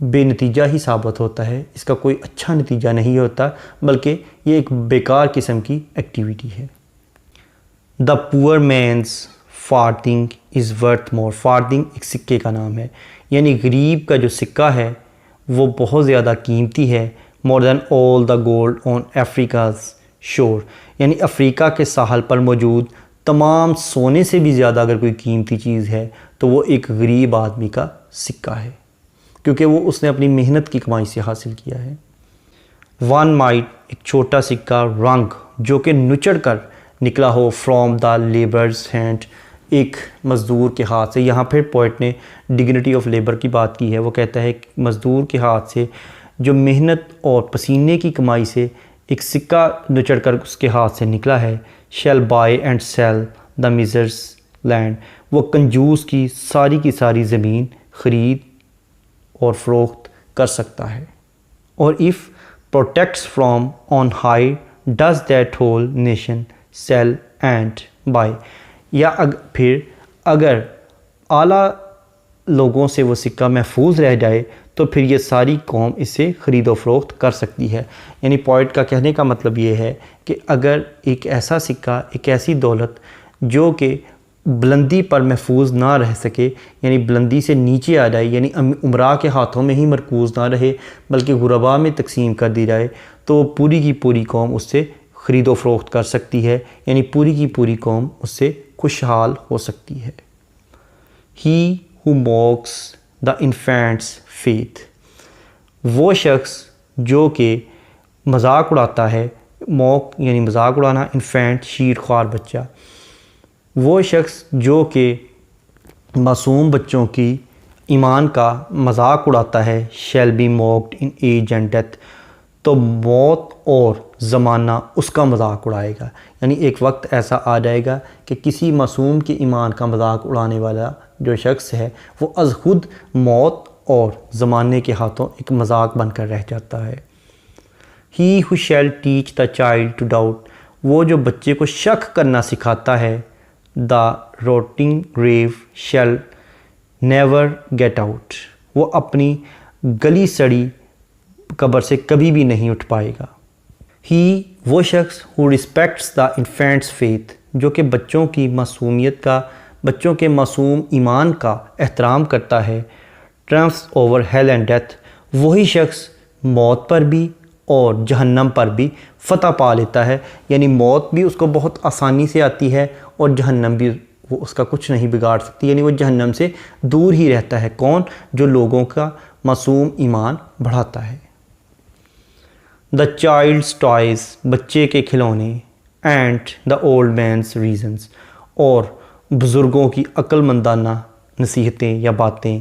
S1: بے نتیجہ ہی ثابت ہوتا ہے، اس کا کوئی اچھا نتیجہ نہیں ہوتا بلکہ یہ ایک بیکار قسم کی ایکٹیویٹی ہے۔ دا پور مینز فارتنگ از ورتھ مور، فارتنگ ایک سکے کا نام ہے، یعنی غریب کا جو سکہ ہے وہ بہت زیادہ قیمتی ہے، مور دین آل دا گولڈ آن افریقاز شور، یعنی افریقہ کے ساحل پر موجود تمام سونے سے بھی زیادہ اگر کوئی قیمتی چیز ہے تو وہ ایک غریب آدمی کا سکہ ہے، کیونکہ وہ اس نے اپنی محنت کی کمائی سے حاصل کیا ہے۔ ون مائٹ ایک چھوٹا سکہ، رنگ جو کہ نچڑ کر نکلا ہو، فرام دا لیبرز ہینڈ ایک مزدور کے ہاتھ سے۔ یہاں پھر پوئٹ نے ڈگنیٹی آف لیبر کی بات کی ہے، وہ کہتا ہے کہ مزدور کے ہاتھ سے جو محنت اور پسینے کی کمائی سے ایک سکہ نچڑ کر اس کے ہاتھ سے نکلا ہے، shall buy and sell the miser's land, وہ کنجوس کی ساری زمین خرید اور فروخت کر سکتا ہے۔ اور if protects from on high does that whole nation sell and buy، یا پھر اگر اعلیٰ لوگوں سے وہ سکہ محفوظ رہ جائے تو پھر یہ ساری قوم اسے خرید و فروخت کر سکتی ہے۔ یعنی پوائٹ کا کہنے کا مطلب یہ ہے کہ اگر ایک ایسا سکہ، ایک ایسی دولت جو کہ بلندی پر محفوظ نہ رہ سکے، یعنی بلندی سے نیچے آ جائے، یعنی امراء کے ہاتھوں میں ہی مرکوز نہ رہے بلکہ غرباء میں تقسیم کر دی جائے، تو پوری کی پوری قوم اس سے خرید و فروخت کر سکتی ہے، یعنی پوری کی پوری قوم اس سے خوشحال ہو سکتی ہے۔ He who mocks the infant's faith، وہ شخص جو کہ مذاق اڑاتا ہے، موک یعنی مذاق اڑانا، انفینٹ شیر خوار بچہ، وہ شخص جو کہ معصوم بچوں کی ایمان کا مذاق اڑاتا ہے، shall be mocked in age and death، تو موت اور زمانہ اس کا مذاق اڑائے گا۔ یعنی ایک وقت ایسا آ جائے گا کہ کسی معصوم کے ایمان کا مذاق اڑانے والا جو شخص ہے وہ از خود موت اور زمانے کے ہاتھوں ایک مذاق بن کر رہ جاتا ہے۔ He who shall teach the child to doubt، وہ جو بچے کو شک کرنا سکھاتا ہے، the rotting grave shall never get out، وہ اپنی گلی سڑی قبر سے کبھی بھی نہیں اٹھ پائے گا۔ He، وہ شخص who respects the infant's faith، جو کہ بچوں کی معصومیت کا، بچوں کے معصوم ایمان کا احترام کرتا ہے، triumphs over hell and death، وہی شخص موت پر بھی اور جہنم پر بھی فتح پا لیتا ہے۔ یعنی موت بھی اس کو بہت آسانی سے آتی ہے اور جہنم بھی وہ اس کا کچھ نہیں بگاڑ سکتی، یعنی وہ جہنم سے دور ہی رہتا ہے۔ کون؟ جو لوگوں کا معصوم ایمان بڑھاتا ہے۔ دا چائلڈس ٹوائز بچے کے کھلونے، and the old man's reasons اور بزرگوں کی عقل مندانہ نصیحتیں یا باتیں،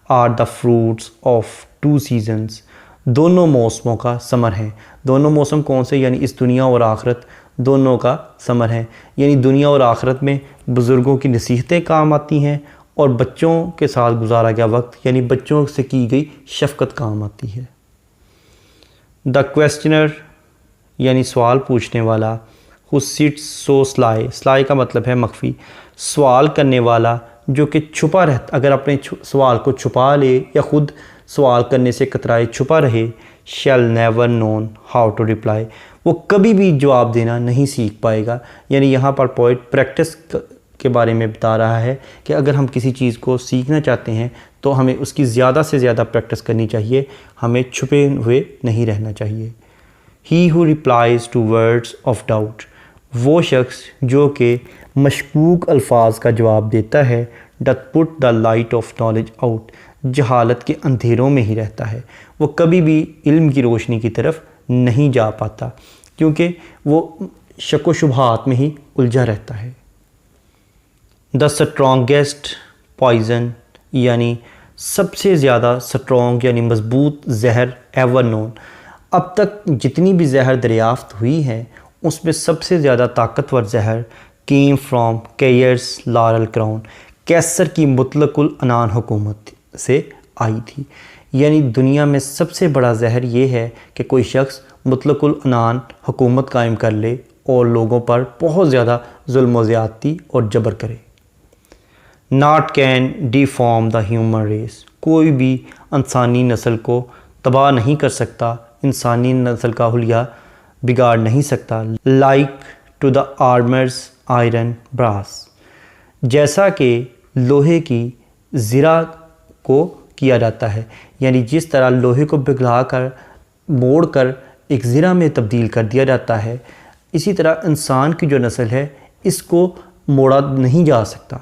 S1: are the fruits of two seasons دونوں موسموں کا ثمر ہیں۔ دونوں موسم کون سے؟ یعنی اس دنیا اور آخرت دونوں کا ثمر ہے، یعنی دنیا اور آخرت میں بزرگوں کی نصیحتیں کام آتی ہیں اور بچوں کے ساتھ گزارا گیا وقت یعنی بچوں سے کی گئی شفقت کام آتی ہے۔ دا کویسچنر یعنی سوال پوچھنے والا، who sits so sly، sly کا مطلب ہے مخفی، سوال کرنے والا جو کہ چھپا رہتا، اگر اپنے سوال کو چھپا لے یا خود سوال کرنے سے کترائے چھپا رہے، shall never known how to reply، وہ کبھی بھی جواب دینا نہیں سیکھ پائے گا۔ یعنی یہاں پر پوئٹ پریکٹس کے بارے میں بتا رہا ہے کہ اگر ہم کسی چیز کو سیکھنا چاہتے ہیں تو ہمیں اس کی زیادہ سے زیادہ پریکٹس کرنی چاہیے، ہمیں چھپے ہوئے نہیں رہنا چاہیے۔ he who replies to words of doubt، وہ شخص جو کہ مشکوک الفاظ کا جواب دیتا ہے، doth put the light of knowledge out، جہالت کے اندھیروں میں ہی رہتا ہے، وہ کبھی بھی علم کی روشنی کی طرف نہیں جا پاتا کیونکہ وہ شک و شبہات میں ہی الجھا رہتا ہے۔ دا اسٹرانگیسٹ پوائزن یعنی سب سے زیادہ سٹرونگ یعنی مضبوط زہر ایور نون، اب تک جتنی بھی زہر دریافت ہوئی ہے اس میں سب سے زیادہ طاقتور زہر came from cares Laurel crown, کیسر کی مطلق العنان حکومت سے آئی تھی۔ یعنی دنیا میں سب سے بڑا زہر یہ ہے کہ کوئی شخص مطلق العنان حکومت قائم کر لے اور لوگوں پر بہت زیادہ ظلم و زیادتی اور جبر کرے۔ Nought can deform the human race, کوئی بھی انسانی نسل کو تباہ نہیں کر سکتا، انسانی نسل کا حلیہ بگاڑ نہیں سکتا۔ Like to the armour's iron brass, جیسا کہ لوہے کی زرہ کو کیا جاتا ہے، یعنی جس طرح لوہے کو پگھلا کر موڑ کر ایک زرہ میں تبدیل کر دیا جاتا ہے، اسی طرح انسان کی جو نسل ہے اس کو موڑا نہیں جا سکتا۔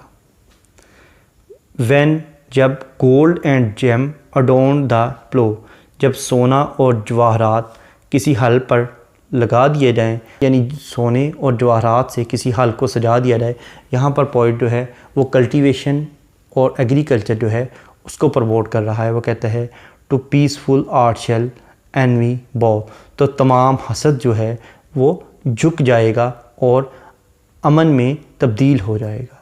S1: وین، جب گولڈ اینڈ جیم اڈون دا پلو، جب سونا اور جواہرات کسی حل پر لگا دیے جائیں، یعنی سونے اور جواہرات سے کسی حل کو سجا دیا جائے۔ یہاں پر پوائٹ جو ہے وہ کلٹیویشن اور ایگریکلچر جو ہے اس کو پروموٹ کر رہا ہے۔ وہ کہتا ہے ٹو پیسفل آرٹ شیل اینوی بو، تو تمام حسد جو ہے وہ جھک جائے گا اور امن میں تبدیل ہو جائے گا۔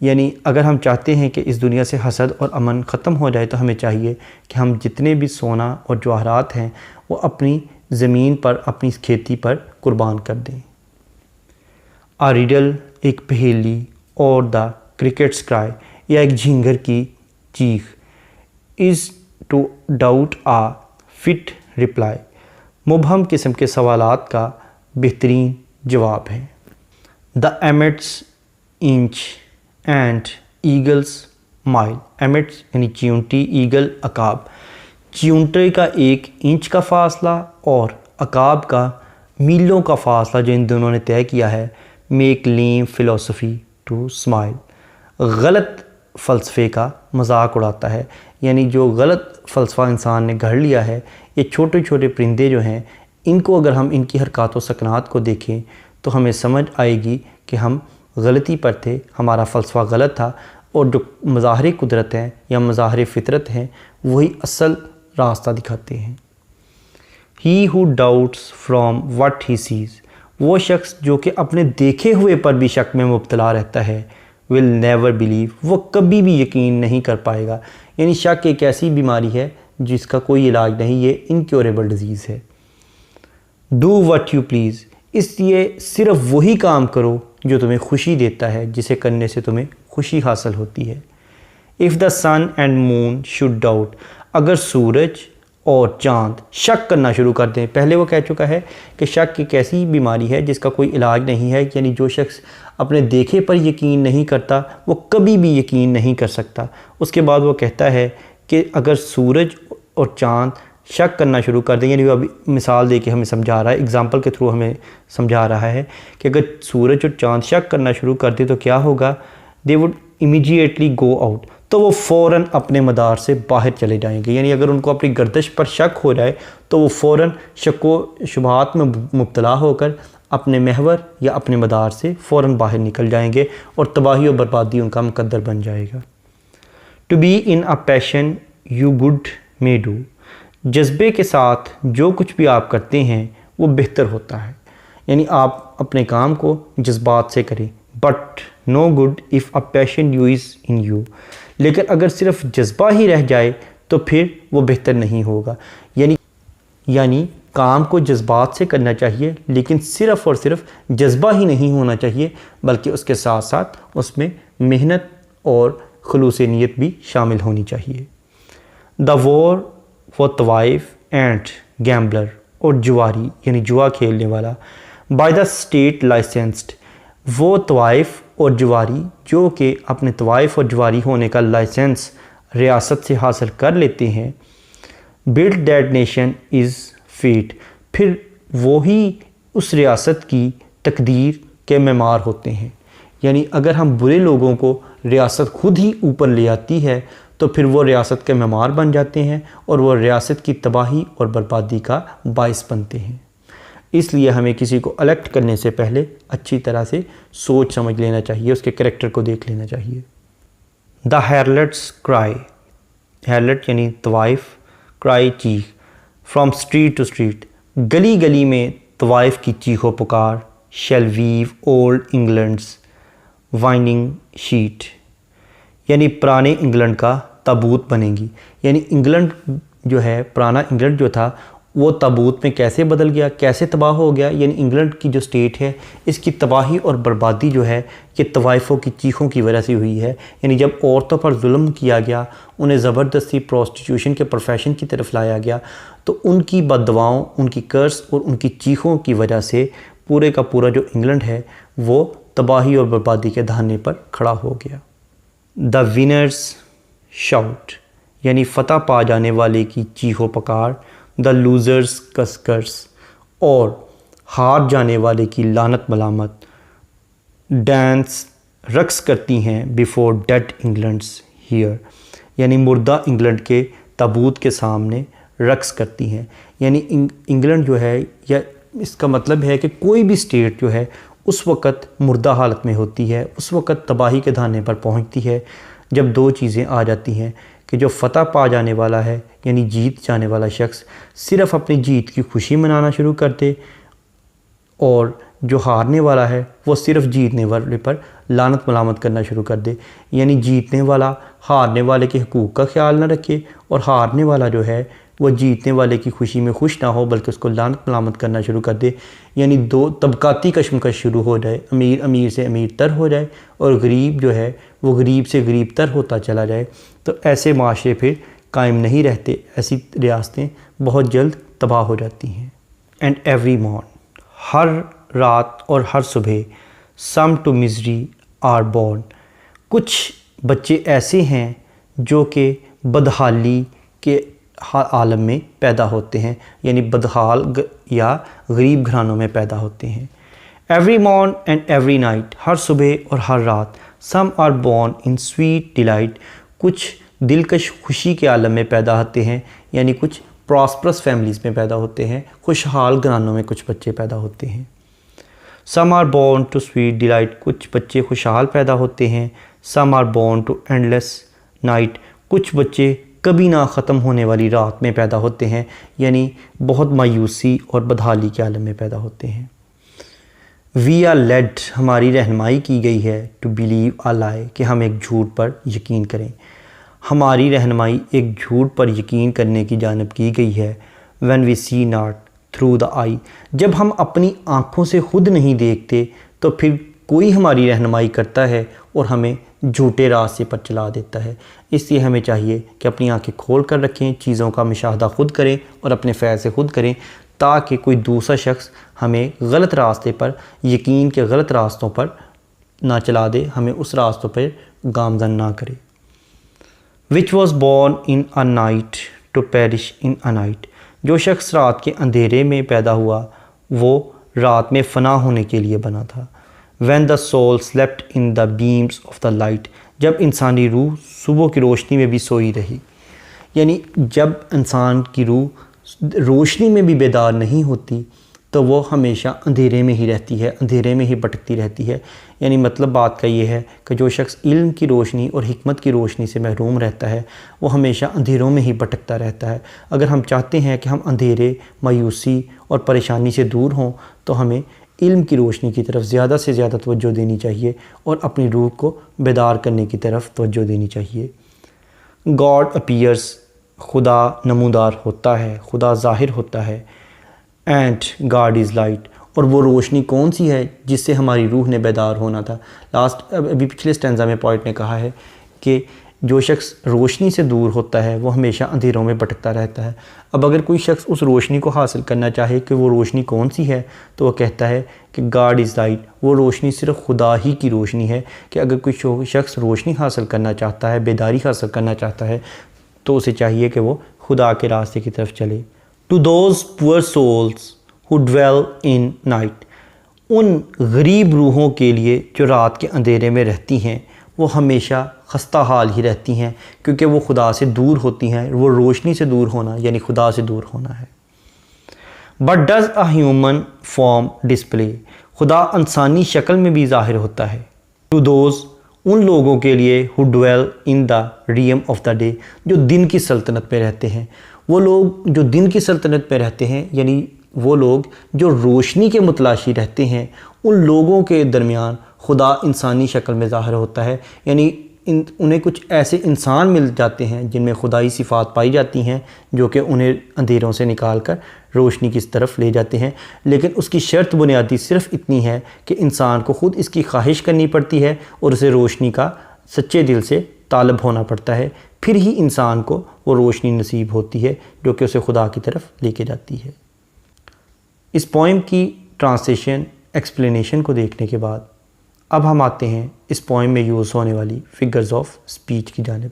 S1: یعنی اگر ہم چاہتے ہیں کہ اس دنیا سے حسد اور امن ختم ہو جائے تو ہمیں چاہیے کہ ہم جتنے بھی سونا اور جواہرات ہیں وہ اپنی زمین پر، اپنی کھیتی پر قربان کر دیں۔ آ ریڈل، ایک پہیلی، اور دا کرکٹس کرائے، یا ایک جھینگر کی چیخ، is to doubt a fit reply, مبہم قسم کے سوالات کا بہترین جواب ہے۔ The emmet's inch and eagle's mile, emmet's یعنی چیونٹی، ایگل عقاب، چیونٹے کا 1 انچ کا فاصلہ اور عقاب کا میلوں کا فاصلہ جو ان دونوں نے طے کیا ہے، میک لیم فلسفی ٹو اسمائل، غلط فلسفے کا مذاق اڑاتا ہے۔ یعنی جو غلط فلسفہ انسان نے گھڑ لیا ہے، یہ چھوٹے چھوٹے پرندے جو ہیں ان کو اگر ہم ان کی حرکات و سکنات کو دیکھیں تو ہمیں سمجھ آئے گی کہ ہم غلطی پر تھے، ہمارا فلسفہ غلط تھا، اور جو مظاہر قدرت ہیں یا مظاہر فطرت ہیں وہی اصل راستہ دکھاتے ہیں۔ He who doubts from what he sees، وہ شخص جو کہ اپنے دیکھے ہوئے پر بھی شک میں مبتلا رہتا ہے، will never believe، وہ کبھی بھی یقین نہیں کر پائے گا۔ یعنی شک ایک ایسی بیماری ہے جس کا کوئی علاج نہیں، یہ انکیوریبل ڈیزیز ہے۔ Do what you please، اس لیے صرف وہی کام کرو جو تمہیں خوشی دیتا ہے، جسے کرنے سے تمہیں خوشی حاصل ہوتی ہے۔ If the sun and moon should doubt، اگر سورج اور چاند شک کرنا شروع کر دیں، پہلے وہ کہہ چکا ہے کہ شک ایک ایسی بیماری ہے جس کا کوئی علاج نہیں ہے، یعنی جو شخص اپنے دیکھے پر یقین نہیں کرتا وہ کبھی بھی یقین نہیں کر سکتا۔ اس کے بعد وہ کہتا ہے کہ اگر سورج اور چاند شک کرنا شروع کر دیں، یعنی وہ ابھی مثال دے کے ہمیں سمجھا رہا ہے، اگزامپل کے تھرو ہمیں سمجھا رہا ہے کہ اگر سورج اور چاند شک کرنا شروع کر دیں تو کیا ہوگا، they would immediately go out, تو وہ فوراً اپنے مدار سے باہر چلے جائیں گے. یعنی اگر ان کو اپنی گردش پر شک ہو جائے تو وہ فوراً شک و شبہات میں مبتلا ہو کر اپنے محور یا اپنے مدار سے فوراً باہر نکل جائیں گے اور تباہی و بربادی ان کا مقدر بن جائے گا. To be in a passion you good may do. جذبے کے ساتھ جو کچھ بھی آپ کرتے ہیں وہ بہتر ہوتا ہے. یعنی آپ اپنے کام کو جذبات سے کریں. But no good if a passion you is in you. لیکن اگر صرف جذبہ ہی رہ جائے تو پھر وہ بہتر نہیں ہوگا. یعنی کام کو جذبات سے کرنا چاہیے لیکن صرف اور صرف جذبہ ہی نہیں ہونا چاہیے بلکہ اس کے ساتھ ساتھ اس میں محنت اور خلوص نیت بھی شامل ہونی چاہیے. دا وار فور طوائف اینڈ گیمبلر اور جواری یعنی جوا کھیلنے والا بائی دا اسٹیٹ لائسنسڈ. وہ طوائف اور جواری جو کہ اپنے طوائف اور جواری ہونے کا لائسنس ریاست سے حاصل کر لیتے ہیں. Blood that nation is fate. پھر وہی اس ریاست کی تقدیر کے معمار ہوتے ہیں. یعنی اگر ہم برے لوگوں کو ریاست خود ہی اوپر لے آتی ہے تو پھر وہ ریاست کے معمار بن جاتے ہیں اور وہ ریاست کی تباہی اور بربادی کا باعث بنتے ہیں. اس لیے ہمیں کسی کو الیکٹ کرنے سے پہلے اچھی طرح سے سوچ سمجھ لینا چاہیے, اس کے کریکٹر کو دیکھ لینا چاہیے. دا ہیرلٹس کرائی. ہیرلٹ یعنی طوائف, کرائی چیخ. From street to street. گلی گلی میں طوائف کی چیخ و پکار. Shall weave old England's winding sheet. یعنی پرانے انگلینڈ کا تابوت بنے گی. یعنی انگلینڈ جو ہے, پرانا انگلینڈ جو تھا وہ تابوت میں کیسے بدل گیا, کیسے تباہ ہو گیا. یعنی انگلینڈ کی جو اسٹیٹ ہے اس کی تباہی اور بربادی جو ہے یہ طوائفوں کی چیخوں کی وجہ سے ہوئی ہے. یعنی جب عورتوں پر ظلم کیا گیا, انہیں زبردستی پروسٹیٹیوشن کے پروفیشن کی طرف لایا گیا, تو ان کی بد دعاؤں, ان کی کرس اور ان کی چیخوں کی وجہ سے پورے کا پورا جو انگلینڈ ہے وہ تباہی اور بربادی کے دہانے پر کھڑا ہو گیا. The winners shout. یعنی فتح پا جانے والے کی چیخ و پکار. دا لوزرز کرس. اور ہار جانے والے کی لعنت ملامت. ڈانس رقص کرتی ہیں بیفور ڈیڈ انگلینڈس ہیئر. یعنی مردہ انگلینڈ کے تابوت کے سامنے رقص کرتی ہیں. یعنی انگلینڈ جو ہے, یا اس کا مطلب ہے کہ کوئی بھی اسٹیٹ جو ہے اس وقت مردہ حالت میں ہوتی ہے, اس وقت تباہی کے دہانے پر پہنچتی ہے جب دو چیزیں آ جاتی ہیں کہ جو فتح پا جانے والا ہے یعنی جیت جانے والا شخص صرف اپنی جیت کی خوشی منانا شروع کر دے, اور جو ہارنے والا ہے وہ صرف جیتنے والے پر لعنت ملامت کرنا شروع کر دے. یعنی جیتنے والا ہارنے والے کے حقوق کا خیال نہ رکھے, اور ہارنے والا جو ہے وہ جیتنے والے کی خوشی میں خوش نہ ہو بلکہ اس کو لعنت ملامت کرنا شروع کر دے. یعنی دو طبقاتی کشمکش شروع ہو جائے, امیر سے امیر تر ہو جائے اور غریب جو ہے وہ غریب سے غریب تر ہوتا چلا جائے. تو ایسے معاشرے پھر قائم نہیں رہتے, ایسی ریاستیں بہت جلد تباہ ہو جاتی ہیں. اینڈ ایوری مارن. ہر رات اور ہر صبح. سم ٹو مزری آر بورن. کچھ بچے ایسے ہیں جو کہ بدحالی کے عالم میں پیدا ہوتے ہیں, یعنی بدحال یا غریب گھرانوں میں پیدا ہوتے ہیں. ایوری مارن اینڈ ایوری نائٹ. ہر صبح اور ہر رات. Some are born in sweet delight. کچھ دلکش خوشی کے عالم میں پیدا ہوتے ہیں, یعنی کچھ پراسپرس فیملیز میں پیدا ہوتے ہیں, خوشحال گھرانوں میں کچھ بچے پیدا ہوتے ہیں. Some are born to sweet delight. کچھ بچے خوشحال پیدا ہوتے ہیں. Some are born to endless night. کچھ بچے کبھی نہ ختم ہونے والی رات میں پیدا ہوتے ہیں, یعنی بہت مایوسی اور بدحالی کے عالم میں پیدا ہوتے ہیں. We are led. ہماری رہنمائی کی گئی ہے. ٹو بلیو اے لائی. کہ ہم ایک جھوٹ پر یقین کریں. ہماری رہنمائی ایک جھوٹ پر یقین کرنے کی جانب کی گئی ہے. When we see not through the eye. جب ہم اپنی آنکھوں سے خود نہیں دیکھتے تو پھر کوئی ہماری رہنمائی کرتا ہے اور ہمیں جھوٹے راستے پر چلا دیتا ہے. اس لیے ہمیں چاہیے کہ اپنی آنکھیں کھول کر رکھیں, چیزوں کا مشاہدہ خود کریں اور اپنے فیض سے خود کریں, تاکہ کوئی دوسرا شخص ہمیں غلط راستے پر, یقین کے غلط راستوں پر نہ چلا دے, ہمیں اس راستوں پر گامزن نہ کرے. Which was born in a night to perish in a night. جو شخص رات کے اندھیرے میں پیدا ہوا وہ رات میں فنا ہونے کے لیے بنا تھا. when the soul slept in the beams of the light, جب انسانی روح صبح کی روشنی میں بھی سوئی رہی. یعنی جب انسان کی روح روشنی میں بھی بیدار نہیں ہوتی تو وہ ہمیشہ اندھیرے میں ہی رہتی ہے، اندھیرے میں ہی بھٹکتی رہتی ہے. یعنی مطلب بات کا یہ ہے کہ جو شخص علم کی روشنی اور حکمت کی روشنی سے محروم رہتا ہے وہ ہمیشہ اندھیروں میں ہی بھٹکتا رہتا ہے. اگر ہم چاہتے ہیں کہ ہم اندھیرے، مایوسی اور پریشانی سے دور ہوں تو ہمیں علم کی روشنی کی طرف زیادہ سے زیادہ توجہ دینی چاہیے اور اپنی روح کو بیدار کرنے کی طرف توجہ دینی چاہیے. گاڈ اپیئرس، خدا نمودار ہوتا ہے، خدا ظاہر ہوتا ہے. اینڈ گاڈ از لائٹ، اور وہ روشنی کون سی ہے جس سے ہماری روح نے بیدار ہونا تھا. ابھی پچھلے سٹینزا میں پوئٹ نے کہا ہے کہ جو شخص روشنی سے دور ہوتا ہے وہ ہمیشہ اندھیروں میں بھٹکتا رہتا ہے. اب اگر کوئی شخص اس روشنی کو حاصل کرنا چاہے کہ وہ روشنی کون سی ہے تو وہ کہتا ہے کہ گاڈ از لائٹ. وہ روشنی صرف خدا ہی کی روشنی ہے کہ اگر کوئی شخص روشنی حاصل کرنا چاہتا ہے، بیداری حاصل کرنا چاہتا ہے تو اسے چاہیے کہ وہ خدا کے راستے کی طرف چلے. ٹو دوز پور سولز ہو ڈویل ان نائٹ، ان غریب روحوں کے لیے جو رات کے اندھیرے میں رہتی ہیں وہ ہمیشہ خستہ حال ہی رہتی ہیں کیونکہ وہ خدا سے دور ہوتی ہیں. وہ روشنی سے دور ہونا یعنی خدا سے دور ہونا ہے. But does a human form display, خدا انسانی شکل میں بھی ظاہر ہوتا ہے. ٹو دوز، ان لوگوں کے لیے who dwell in the realm of the day, جو دن کی سلطنت پہ رہتے ہیں. وہ لوگ جو دن کی سلطنت پہ رہتے ہیں یعنی وہ لوگ جو روشنی کے متلاشی رہتے ہیں، ان لوگوں کے درمیان خدا انسانی شکل میں ظاہر ہوتا ہے. یعنی انہیں کچھ ایسے انسان مل جاتے ہیں جن میں خدائی صفات پائی جاتی ہیں جو کہ انہیں اندھیروں سے نکال کر روشنی کی طرف لے جاتے ہیں. لیکن اس کی شرط بنیادی صرف اتنی ہے کہ انسان کو خود اس کی خواہش کرنی پڑتی ہے اور اسے روشنی کا سچے دل سے طالب ہونا پڑتا ہے. پھر ہی انسان کو وہ روشنی نصیب ہوتی ہے جو کہ اسے خدا کی طرف لے کے جاتی ہے. اس پوئم کی ٹرانسلیشن ایکسپلینیشن کو دیکھنے کے بعد اب ہم آتے ہیں اس پوئم میں یوز ہونے والی فگرز آف سپیچ کی جانب.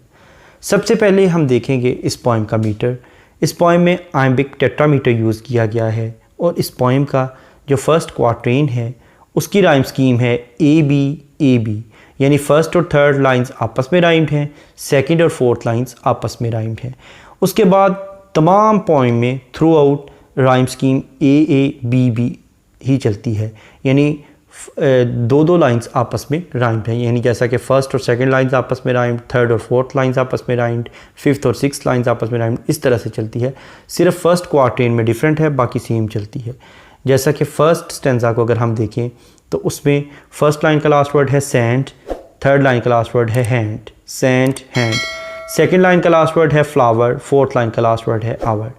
S1: سب سے پہلے ہم دیکھیں گے اس پوئم کا میٹر. اس پوئم میں آئمبک ٹیٹرا میٹر یوز کیا گیا ہے اور اس پوئم کا جو فرسٹ کوارٹرین ہے اس کی رائم سکیم ہے اے بی اے بی، یعنی فرسٹ اور تھرڈ لائنز آپس میں رائمڈ ہیں، سیکنڈ اور فورتھ لائنز آپس میں رائمڈ ہیں. اس کے بعد تمام پوئم میں throughout rhyme scheme A A B B ہی چلتی ہے، یعنی دو لائنز آپس میں رائمڈ ہیں. یعنی جیسا کہ فرسٹ اور سیکنڈ لائنز آپس میں رائمڈ، تھرڈ اور فورتھ لائنز آپس میں رائمڈ، ففتھ اور سکس لائنز آپس میں رائمڈ، اس طرح سے چلتی ہے. صرف فرسٹ کوارٹرین میں ڈیفرنٹ ہے، باقی سیم چلتی ہے. جیسا کہ فرسٹ سٹینزا کو اگر ہم دیکھیں تو اس میں فرسٹ لائن کا لاسٹ ورڈ ہے سینڈ، تھرڈ لائن کا لاسٹ ورڈ ہے hand, send hand. Second line کا لاسٹ ورڈ ہے فلاور، فورتھ لائن کا لاسٹ ورڈ ہے آور،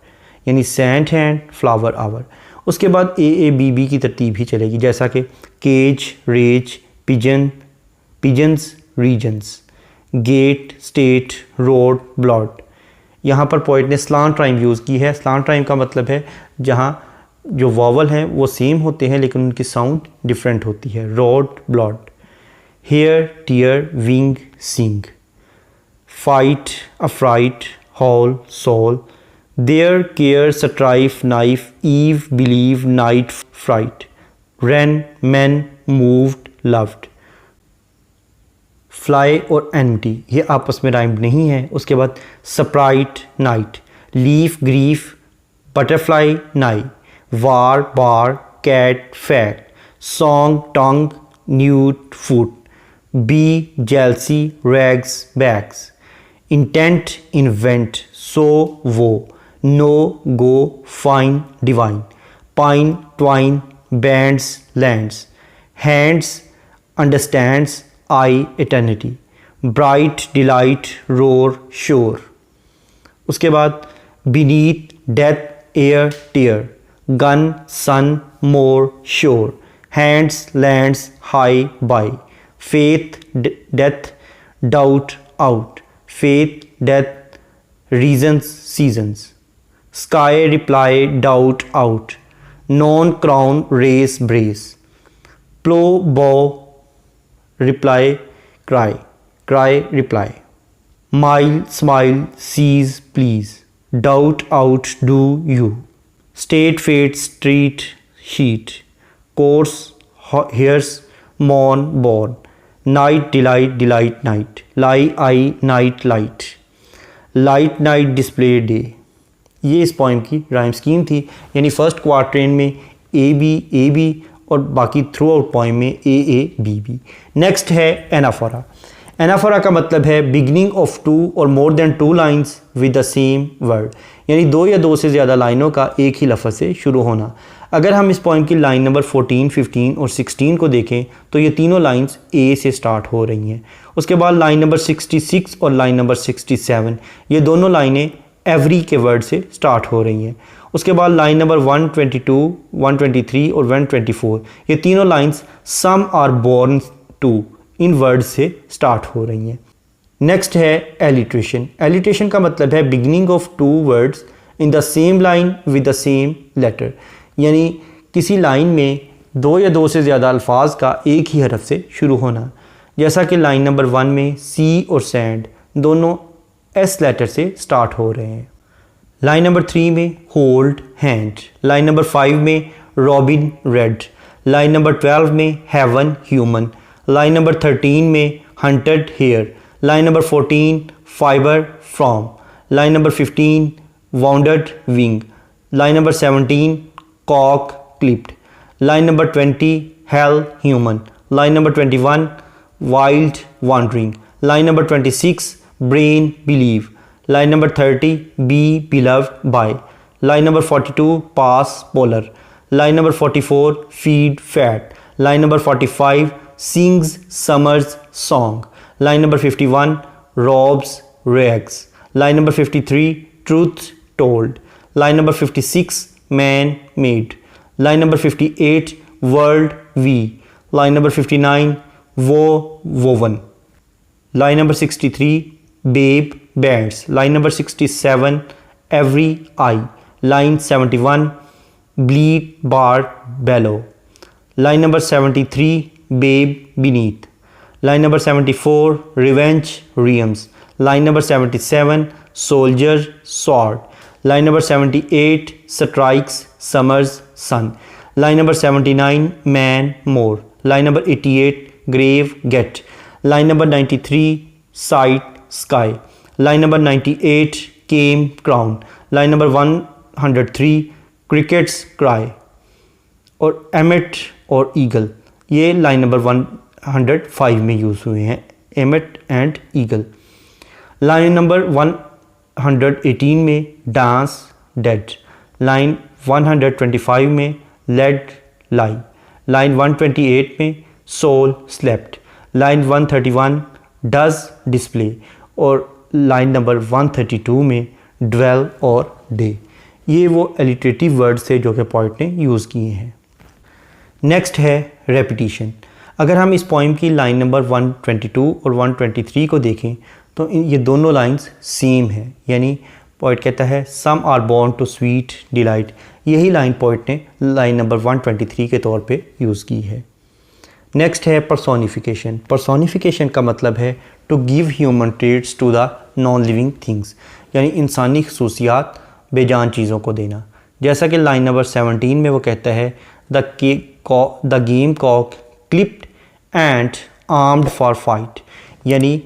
S1: یعنی سینڈ ہینڈ فلاور آور. اس کے بعد اے اے بی بی کی ترتیب ہی چلے گی، جیسا کہ cage rage, pigeon pigeons regions, gate state road blood. یہاں پر پوئٹ نے سلانٹ رائم یوز کی ہے. سلانٹ رائم کا مطلب ہے جہاں جو واول ہیں وہ سیم ہوتے ہیں لیکن ان کی ساؤنڈ ڈفرینٹ ہوتی ہے. Road blood, hair tear wing sing, fight affright hall soul, there care strife knife eve believe night fright, rain man moved loved. Fly اور اینٹی یہ آپس میں رائمڈ نہیں ہیں. اس کے بعد sprite night, leaf grief butterfly nigh, war bar cat fate, song tongue newt foot, be jealousy rags bags, intent invent so وہ، no go fine divine, pine twine bands lands, hands understands آئی eternity, bright delight roar shore. اس کے بعد beneath death air tear, gun sun more shore, hands lands high by, faith death doubt out, faith death reasons seasons, sky reply doubt out, none crown race brace, plough bow reply cry, cry reply, mile smile seize please, doubt out do you, state fate street sheet, curse hearse مون born, night delight delight night, lie eye night light, light night display day. یہ اس پوائم کی rhyme scheme تھی، یعنی first کوارٹرین میں اے be اور باقی through out پوائم میں اے be. Next ہے اینافورا. اینافورا کا مطلب ہے بگننگ آف ٹو اور more than two lines with the same word, یعنی دو یا دو سے زیادہ لائنوں کا ایک ہی لفظ سے شروع ہونا. اگر ہم اس پوائم کی لائن نمبر 14, 15 اور 16 کو دیکھیں تو یہ تینوں لائنز اے سے سٹارٹ ہو رہی ہیں. اس کے بعد لائن نمبر 66 اور لائن نمبر 67 یہ دونوں لائنیں ایوری کے ورڈ سے سٹارٹ ہو رہی ہیں. اس کے بعد لائن نمبر 122, 123 اور 124 یہ تینوں lines some are born to in word سے سٹارٹ ہو رہی ہیں. نیکسٹ ہے ایلیٹریشن. ایلیٹریشن کا مطلب ہے beginning of two words in the same line with the same letter, یعنی کسی لائن میں دو یا دو سے زیادہ الفاظ کا ایک ہی حرف سے شروع ہونا، جیسا کہ لائن نمبر 1 میں سی اور سینڈ دونوں ایس لیٹر سے سٹارٹ ہو رہے ہیں. لائن نمبر 3 میں ہولڈ ہینڈ، لائن نمبر 5 میں رابن ریڈ، لائن نمبر 12 میں ہیون ہیومن، لائن نمبر 13 میں hunted hare, line number 14 fibre from, line number 15 wounded wing, line number 17 cock clipped, line number 20 hell human, line number 21 wild wandering, line number 26 brain blue, line number 30 be blood by, line number 42 pass polar, line number 44 fed fat, line number 45 sings summer's song, line number 51 robes rags، line number 53 truth told، line number 56 man made، line number 58 world we، line number 59 woven، line number 63 babe bands، line number 67 every eye، line 71 bleed bart bellow، line number 73 babe beneath، line number 74 revenge realms، line number 77 soldier sword، line number 78 strikes summer's sun، line number 79 man more، line number 88 grave get، line number 93 sight sky، line number 98 came crown، line number 103 crickets cry، اور ایمٹ اور eagle یہ line number 105 میں use ہوئے ہیں، emit and eagle. Line number 118 میں dance dead, line 125 میں lead لائی، line 128 میں civil slept, line 131 does display, اور لائن نمبر 132 میں ڈویل اور ڈے. یہ وہ ایلیٹریٹیو ورڈز تھے جو کہ پوئٹ نے یوز کیے ہیں. نیکسٹ ہے ریپیٹیشن. اگر ہم اس پوئم کی لائن نمبر 122 اور 123 کو دیکھیں تو یہ دونوں لائنز سیم ہیں، یعنی پوئٹ کہتا ہے some are born to sweet delight. یہی لائن پوئٹ نے لائن نمبر 123 کے طور پہ یوز کی ہے. نیکسٹ ہے پرسونیفیکیشن. پرسونیفیکیشن کا مطلب ہے to give human traits to the non living things, یعنی انسانی خصوصیات بے جان چیزوں کو دینا. جیسا کہ لائن نمبر 17 میں وہ کہتا ہے دا گیم کاک clipped and armed for fight, یعنی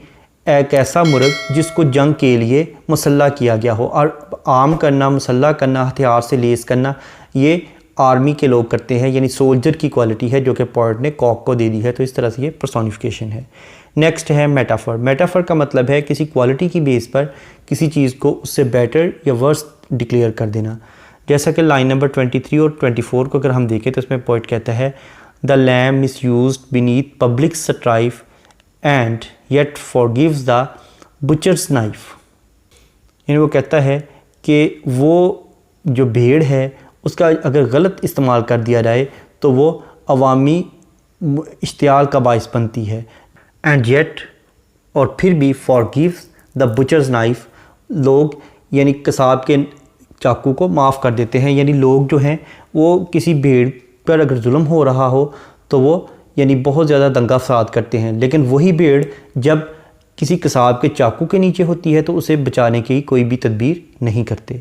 S1: ایک ایسا مرغ جس کو جنگ کے لیے مسلح کیا گیا ہو. اور عام کرنا، مسلح کرنا، ہتھیار سے لیس کرنا یہ آرمی کے لوگ کرتے ہیں، یعنی سولجر کی کوالٹی ہے جو کہ پوئٹ نے کاک کو دے دی ہے. تو اس طرح سے یہ پرسونیفیکیشن ہے. نیکسٹ ہے میٹافر. میٹافر کا مطلب ہے کسی کوالٹی کی بیس پر کسی چیز کو اس سے بیٹر یا ورس ڈکلیئر کر دینا. جیسا کہ لائن نمبر 23 اور 24 کو اگر ہم دیکھیں تو اس میں پوئٹ کہتا ہے the lamb misused beneath public strife and yet forgives the butcher's knife. یعنی وہ کہتا ہے کہ وہ جو بھیڑ ہے اس کا اگر غلط استعمال کر دیا جائے تو وہ عوامی اشتعال کا باعث بنتی ہے. اینڈ یٹ اور پھر بھی فارگیوز دا بچرز نائف، لوگ یعنی قصاب کے چاقو کو معاف کر دیتے ہیں. یعنی لوگ جو ہیں وہ کسی بھیڑ پر اگر ظلم ہو رہا ہو تو وہ یعنی بہت زیادہ دنگا فساد کرتے ہیں، لیکن وہی بھیڑ جب کسی قصاب کے چاقو کے نیچے ہوتی ہے تو اسے بچانے کی کوئی بھی تدبیر نہیں کرتے.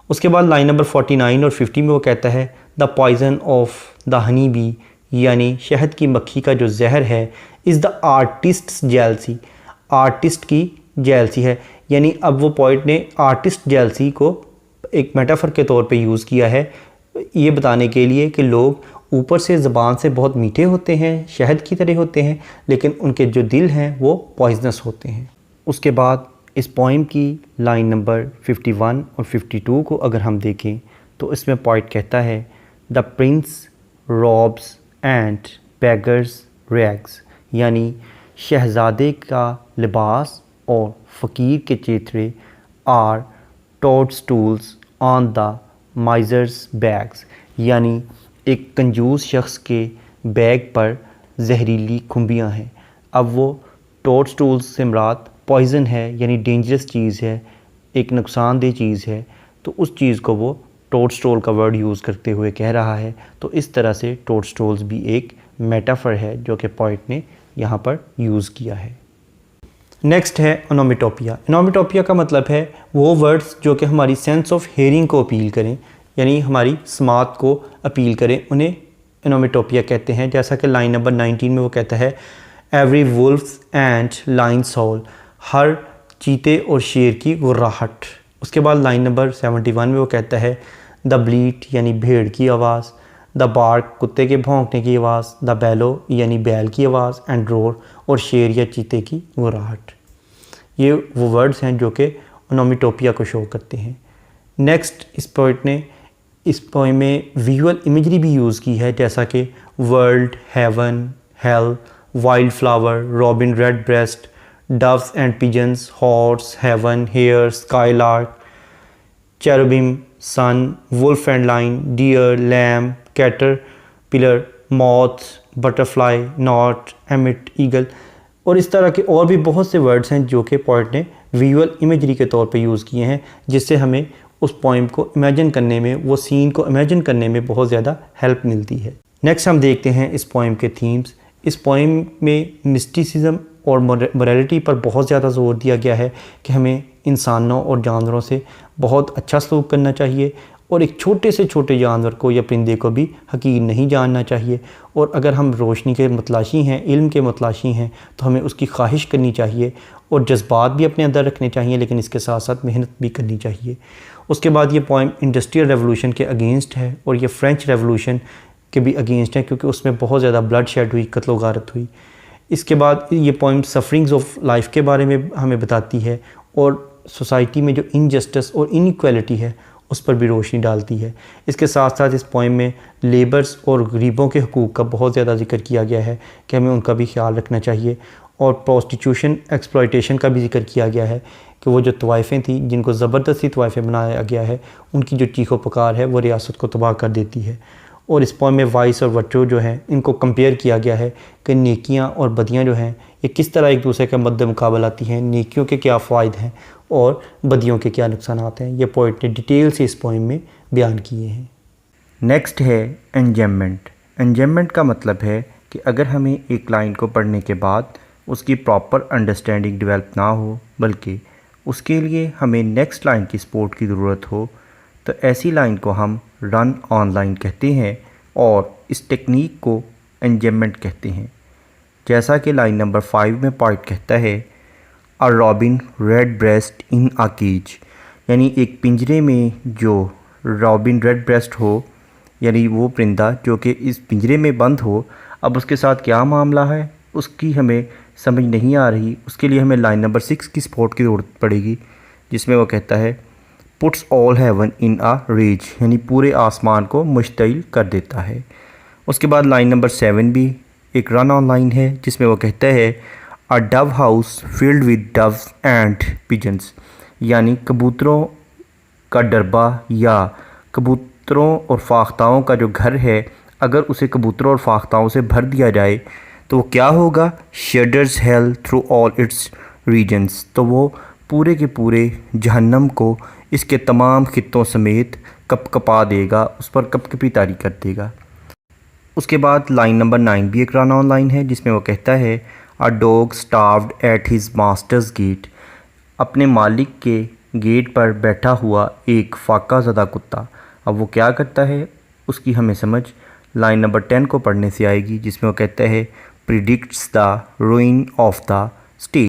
S1: اس کے بعد لائن نمبر 49 اور 50 میں وہ کہتا ہے the poison of the honey bee یعنی شہد کی مکھی کا جو زہر ہے is the artist's jealousy, artist کی جیلسی ہے. یعنی اب وہ پوئٹ نے آرٹسٹ جیلسی کو ایک میٹافر کے طور پہ یوز کیا ہے یہ بتانے کے لیے کہ لوگ اوپر سے زبان سے بہت میٹھے ہوتے ہیں، شہد کی طرح ہوتے ہیں، لیکن ان کے جو دل ہیں وہ پوائزنس ہوتے ہیں. اس کے بعد اس پوئم کی لائن نمبر 51 اور 52 کو اگر ہم دیکھیں تو اس میں پوئٹ کہتا ہے the prince robes and beggar's rags, یعنی شہزادے کا لباس اور فقیر کے چیترے are toadstools on the miser's bags, یعنی ایک کنجوس شخص کے بیگ پر زہریلی کھمبیاں ہیں. اب وہ ٹوڈ سٹولز سے مراد پوائزن ہے، یعنی ڈینجرس چیز ہے، ایک نقصان دہ چیز ہے، تو اس چیز کو وہ ٹوڈ سٹول کا ورڈ یوز کرتے ہوئے کہہ رہا ہے. تو اس طرح سے ٹوڈ سٹولز بھی ایک میٹافر ہے جو کہ پوئٹ نے یہاں پر یوز کیا ہے. نیکسٹ ہے انومیٹوپیا. انومیٹوپیا کا مطلب ہے وہ ورڈز جو کہ ہماری سینس آف ہیئرنگ کو اپیل کریں، یعنی ہماری سماعت کو اپیل کریں، انہیں انومیٹوپیا کہتے ہیں. جیسا کہ لائن نمبر 19 میں وہ کہتا ہے every wolf and lion soul, ہر چیتے اور شیر کی گراہٹ. اس کے بعد لائن نمبر 71 میں وہ کہتا ہے دا بلیٹ یعنی بھیڑ کی آواز، دا بارک کتے کے بھونکنے کی آواز، دا بیلو یعنی بیل کی آواز، اینڈ رور اور شیر یا چیتے کی گراہٹ. یہ وہ ورڈز ہیں جو کہ انومیٹوپیا کو شو کرتے ہیں. نیکسٹ اس پوئٹ نے اس پوئم میں ویژول امیجری بھی یوز کی ہے، جیسا کہ world, heaven, hell, wild flower, robin redbreast, doves and pigeons, horse, heaven, hare, skylark, cherubim, sun, wolf and lion, deer, lamb, caterpillar, moth, butterfly, gnat, emmet, eagle, اور اس طرح کے اور بھی بہت سے ورڈز ہیں جو کہ پوئٹ نے ویژول امیجری کے طور پہ یوز کیے ہیں، جس سے ہمیں اس پوئم کو امیجن کرنے میں، وہ سین کو امیجن کرنے میں بہت زیادہ ہیلپ ملتی ہے. نیکسٹ ہم دیکھتے ہیں اس پوئم کے تھیمز. اس پوئم میں مسٹیسزم اور موریلٹی پر بہت زیادہ زور دیا گیا ہے کہ ہمیں انسانوں اور جانوروں سے بہت اچھا سلوک کرنا چاہیے، اور ایک چھوٹے سے چھوٹے جانور کو یا پرندے کو بھی حقیر نہیں جاننا چاہیے. اور اگر ہم روشنی کے متلاشی ہیں، علم کے متلاشی ہیں، تو ہمیں اس کی خواہش کرنی چاہیے اور جذبات بھی اپنے اندر رکھنے چاہیے، لیکن اس کے ساتھ ساتھ محنت بھی کرنی چاہیے. اس کے بعد یہ پوئم انڈسٹریل ریولوشن کے اگینسٹ ہے، اور یہ فرینچ ریولوشن کے بھی اگینسٹ ہے، کیونکہ اس میں بہت زیادہ بلڈ شیڈ ہوئی، قتل و غارت ہوئی. اس کے بعد یہ پوئم سفرنگز آف لائف کے بارے میں ہمیں بتاتی ہے، اور سوسائٹی میں جو انجسٹس اور انیکویلٹی ہے اس پر بھی روشنی ڈالتی ہے. اس کے ساتھ ساتھ اس پوئم میں لیبرز اور غریبوں کے حقوق کا بہت زیادہ ذکر کیا گیا ہے کہ ہمیں ان کا بھی خیال رکھنا چاہیے، اور پروسٹیٹیوشن، ایکسپلائٹیشن کا بھی ذکر کیا گیا ہے کہ وہ جو طوائفیں تھیں جن کو زبردستی طوائفیں بنایا گیا ہے، ان کی جو چیخ و پکار ہے وہ ریاست کو تباہ کر دیتی ہے. اور اس پوئم میں وائس اور ورچو جو ہیں ان کو کمپیئر کیا گیا ہے کہ نیکیاں اور بدیاں جو ہیں یہ کس طرح ایک دوسرے کے مد مقابل آتی ہیں، نیکیوں کے کیا فوائد ہیں اور بدیوں کے کیا نقصانات ہیں. یہ پوئٹ نے ڈیٹیل سے اس پوئم میں بیان کیے ہیں. نیکسٹ ہے انجمنٹ. انجمنٹ کا مطلب ہے کہ اگر ہمیں ایک لائن کو پڑھنے کے بعد اس کی پراپر انڈرسٹینڈنگ ڈیولپ نہ ہو، بلکہ اس کے لیے ہمیں نیکسٹ لائن کی سپورٹ کی ضرورت ہو، تو ایسی لائن کو ہم رن آن لائن کہتے ہیں، اور اس ٹیکنیک کو انجمنٹ کہتے ہیں. جیسا کہ لائن نمبر 5 میں پوئٹ کہتا ہے اَ رابن ریڈ بریسٹ ان اَ کیج، یعنی ایک پنجرے میں جو رابن ریڈ بریسٹ ہو، یعنی وہ پرندہ جو کہ اس پنجرے میں بند ہو. اب اس کے ساتھ کیا معاملہ ہے اس کی ہمیں سمجھ نہیں آ رہی. اس کے لیے ہمیں لائن نمبر 6 کی سپورٹ کی ضرورت پڑے گی، جس میں وہ کہتا ہے پٹس آل ہیون ان اَ ریج، یعنی پورے آسمان کو مشتعل کر دیتا ہے. اس کے بعد لائن نمبر 7 بھی ایک رن آن لائن ہے، جس میں وہ کہتا ہے a dove house filled with doves and pigeons, یعنی کبوتروں کا ڈربہ یا کبوتروں اور فاختاؤں کا جو گھر ہے، اگر اسے کبوتروں اور فاختاؤں سے بھر دیا جائے تو وہ کیا ہوگا؟ Shudders hell through all its regions, تو وہ پورے کے پورے جہنم کو اس کے تمام خطوں سمیت کپ کپا دے گا، اس پر کپ کپی طاری کر دے گا. اس کے بعد لائن نمبر 9 بھی ایک رن آن لائن ہے، جس میں وہ کہتا ہے a dog starved at his master's gate, اپنے مالک کے گیٹ پر بیٹھا ہوا ایک فاقہ زدہ کتا. اب وہ کیا کرتا ہے اس کی ہمیں سمجھ لائن نمبر 10 کو پڑھنے سے آئے گی، جس میں وہ کہتا ہے پریڈکٹس دا روئن آف دا اسٹیٹ۔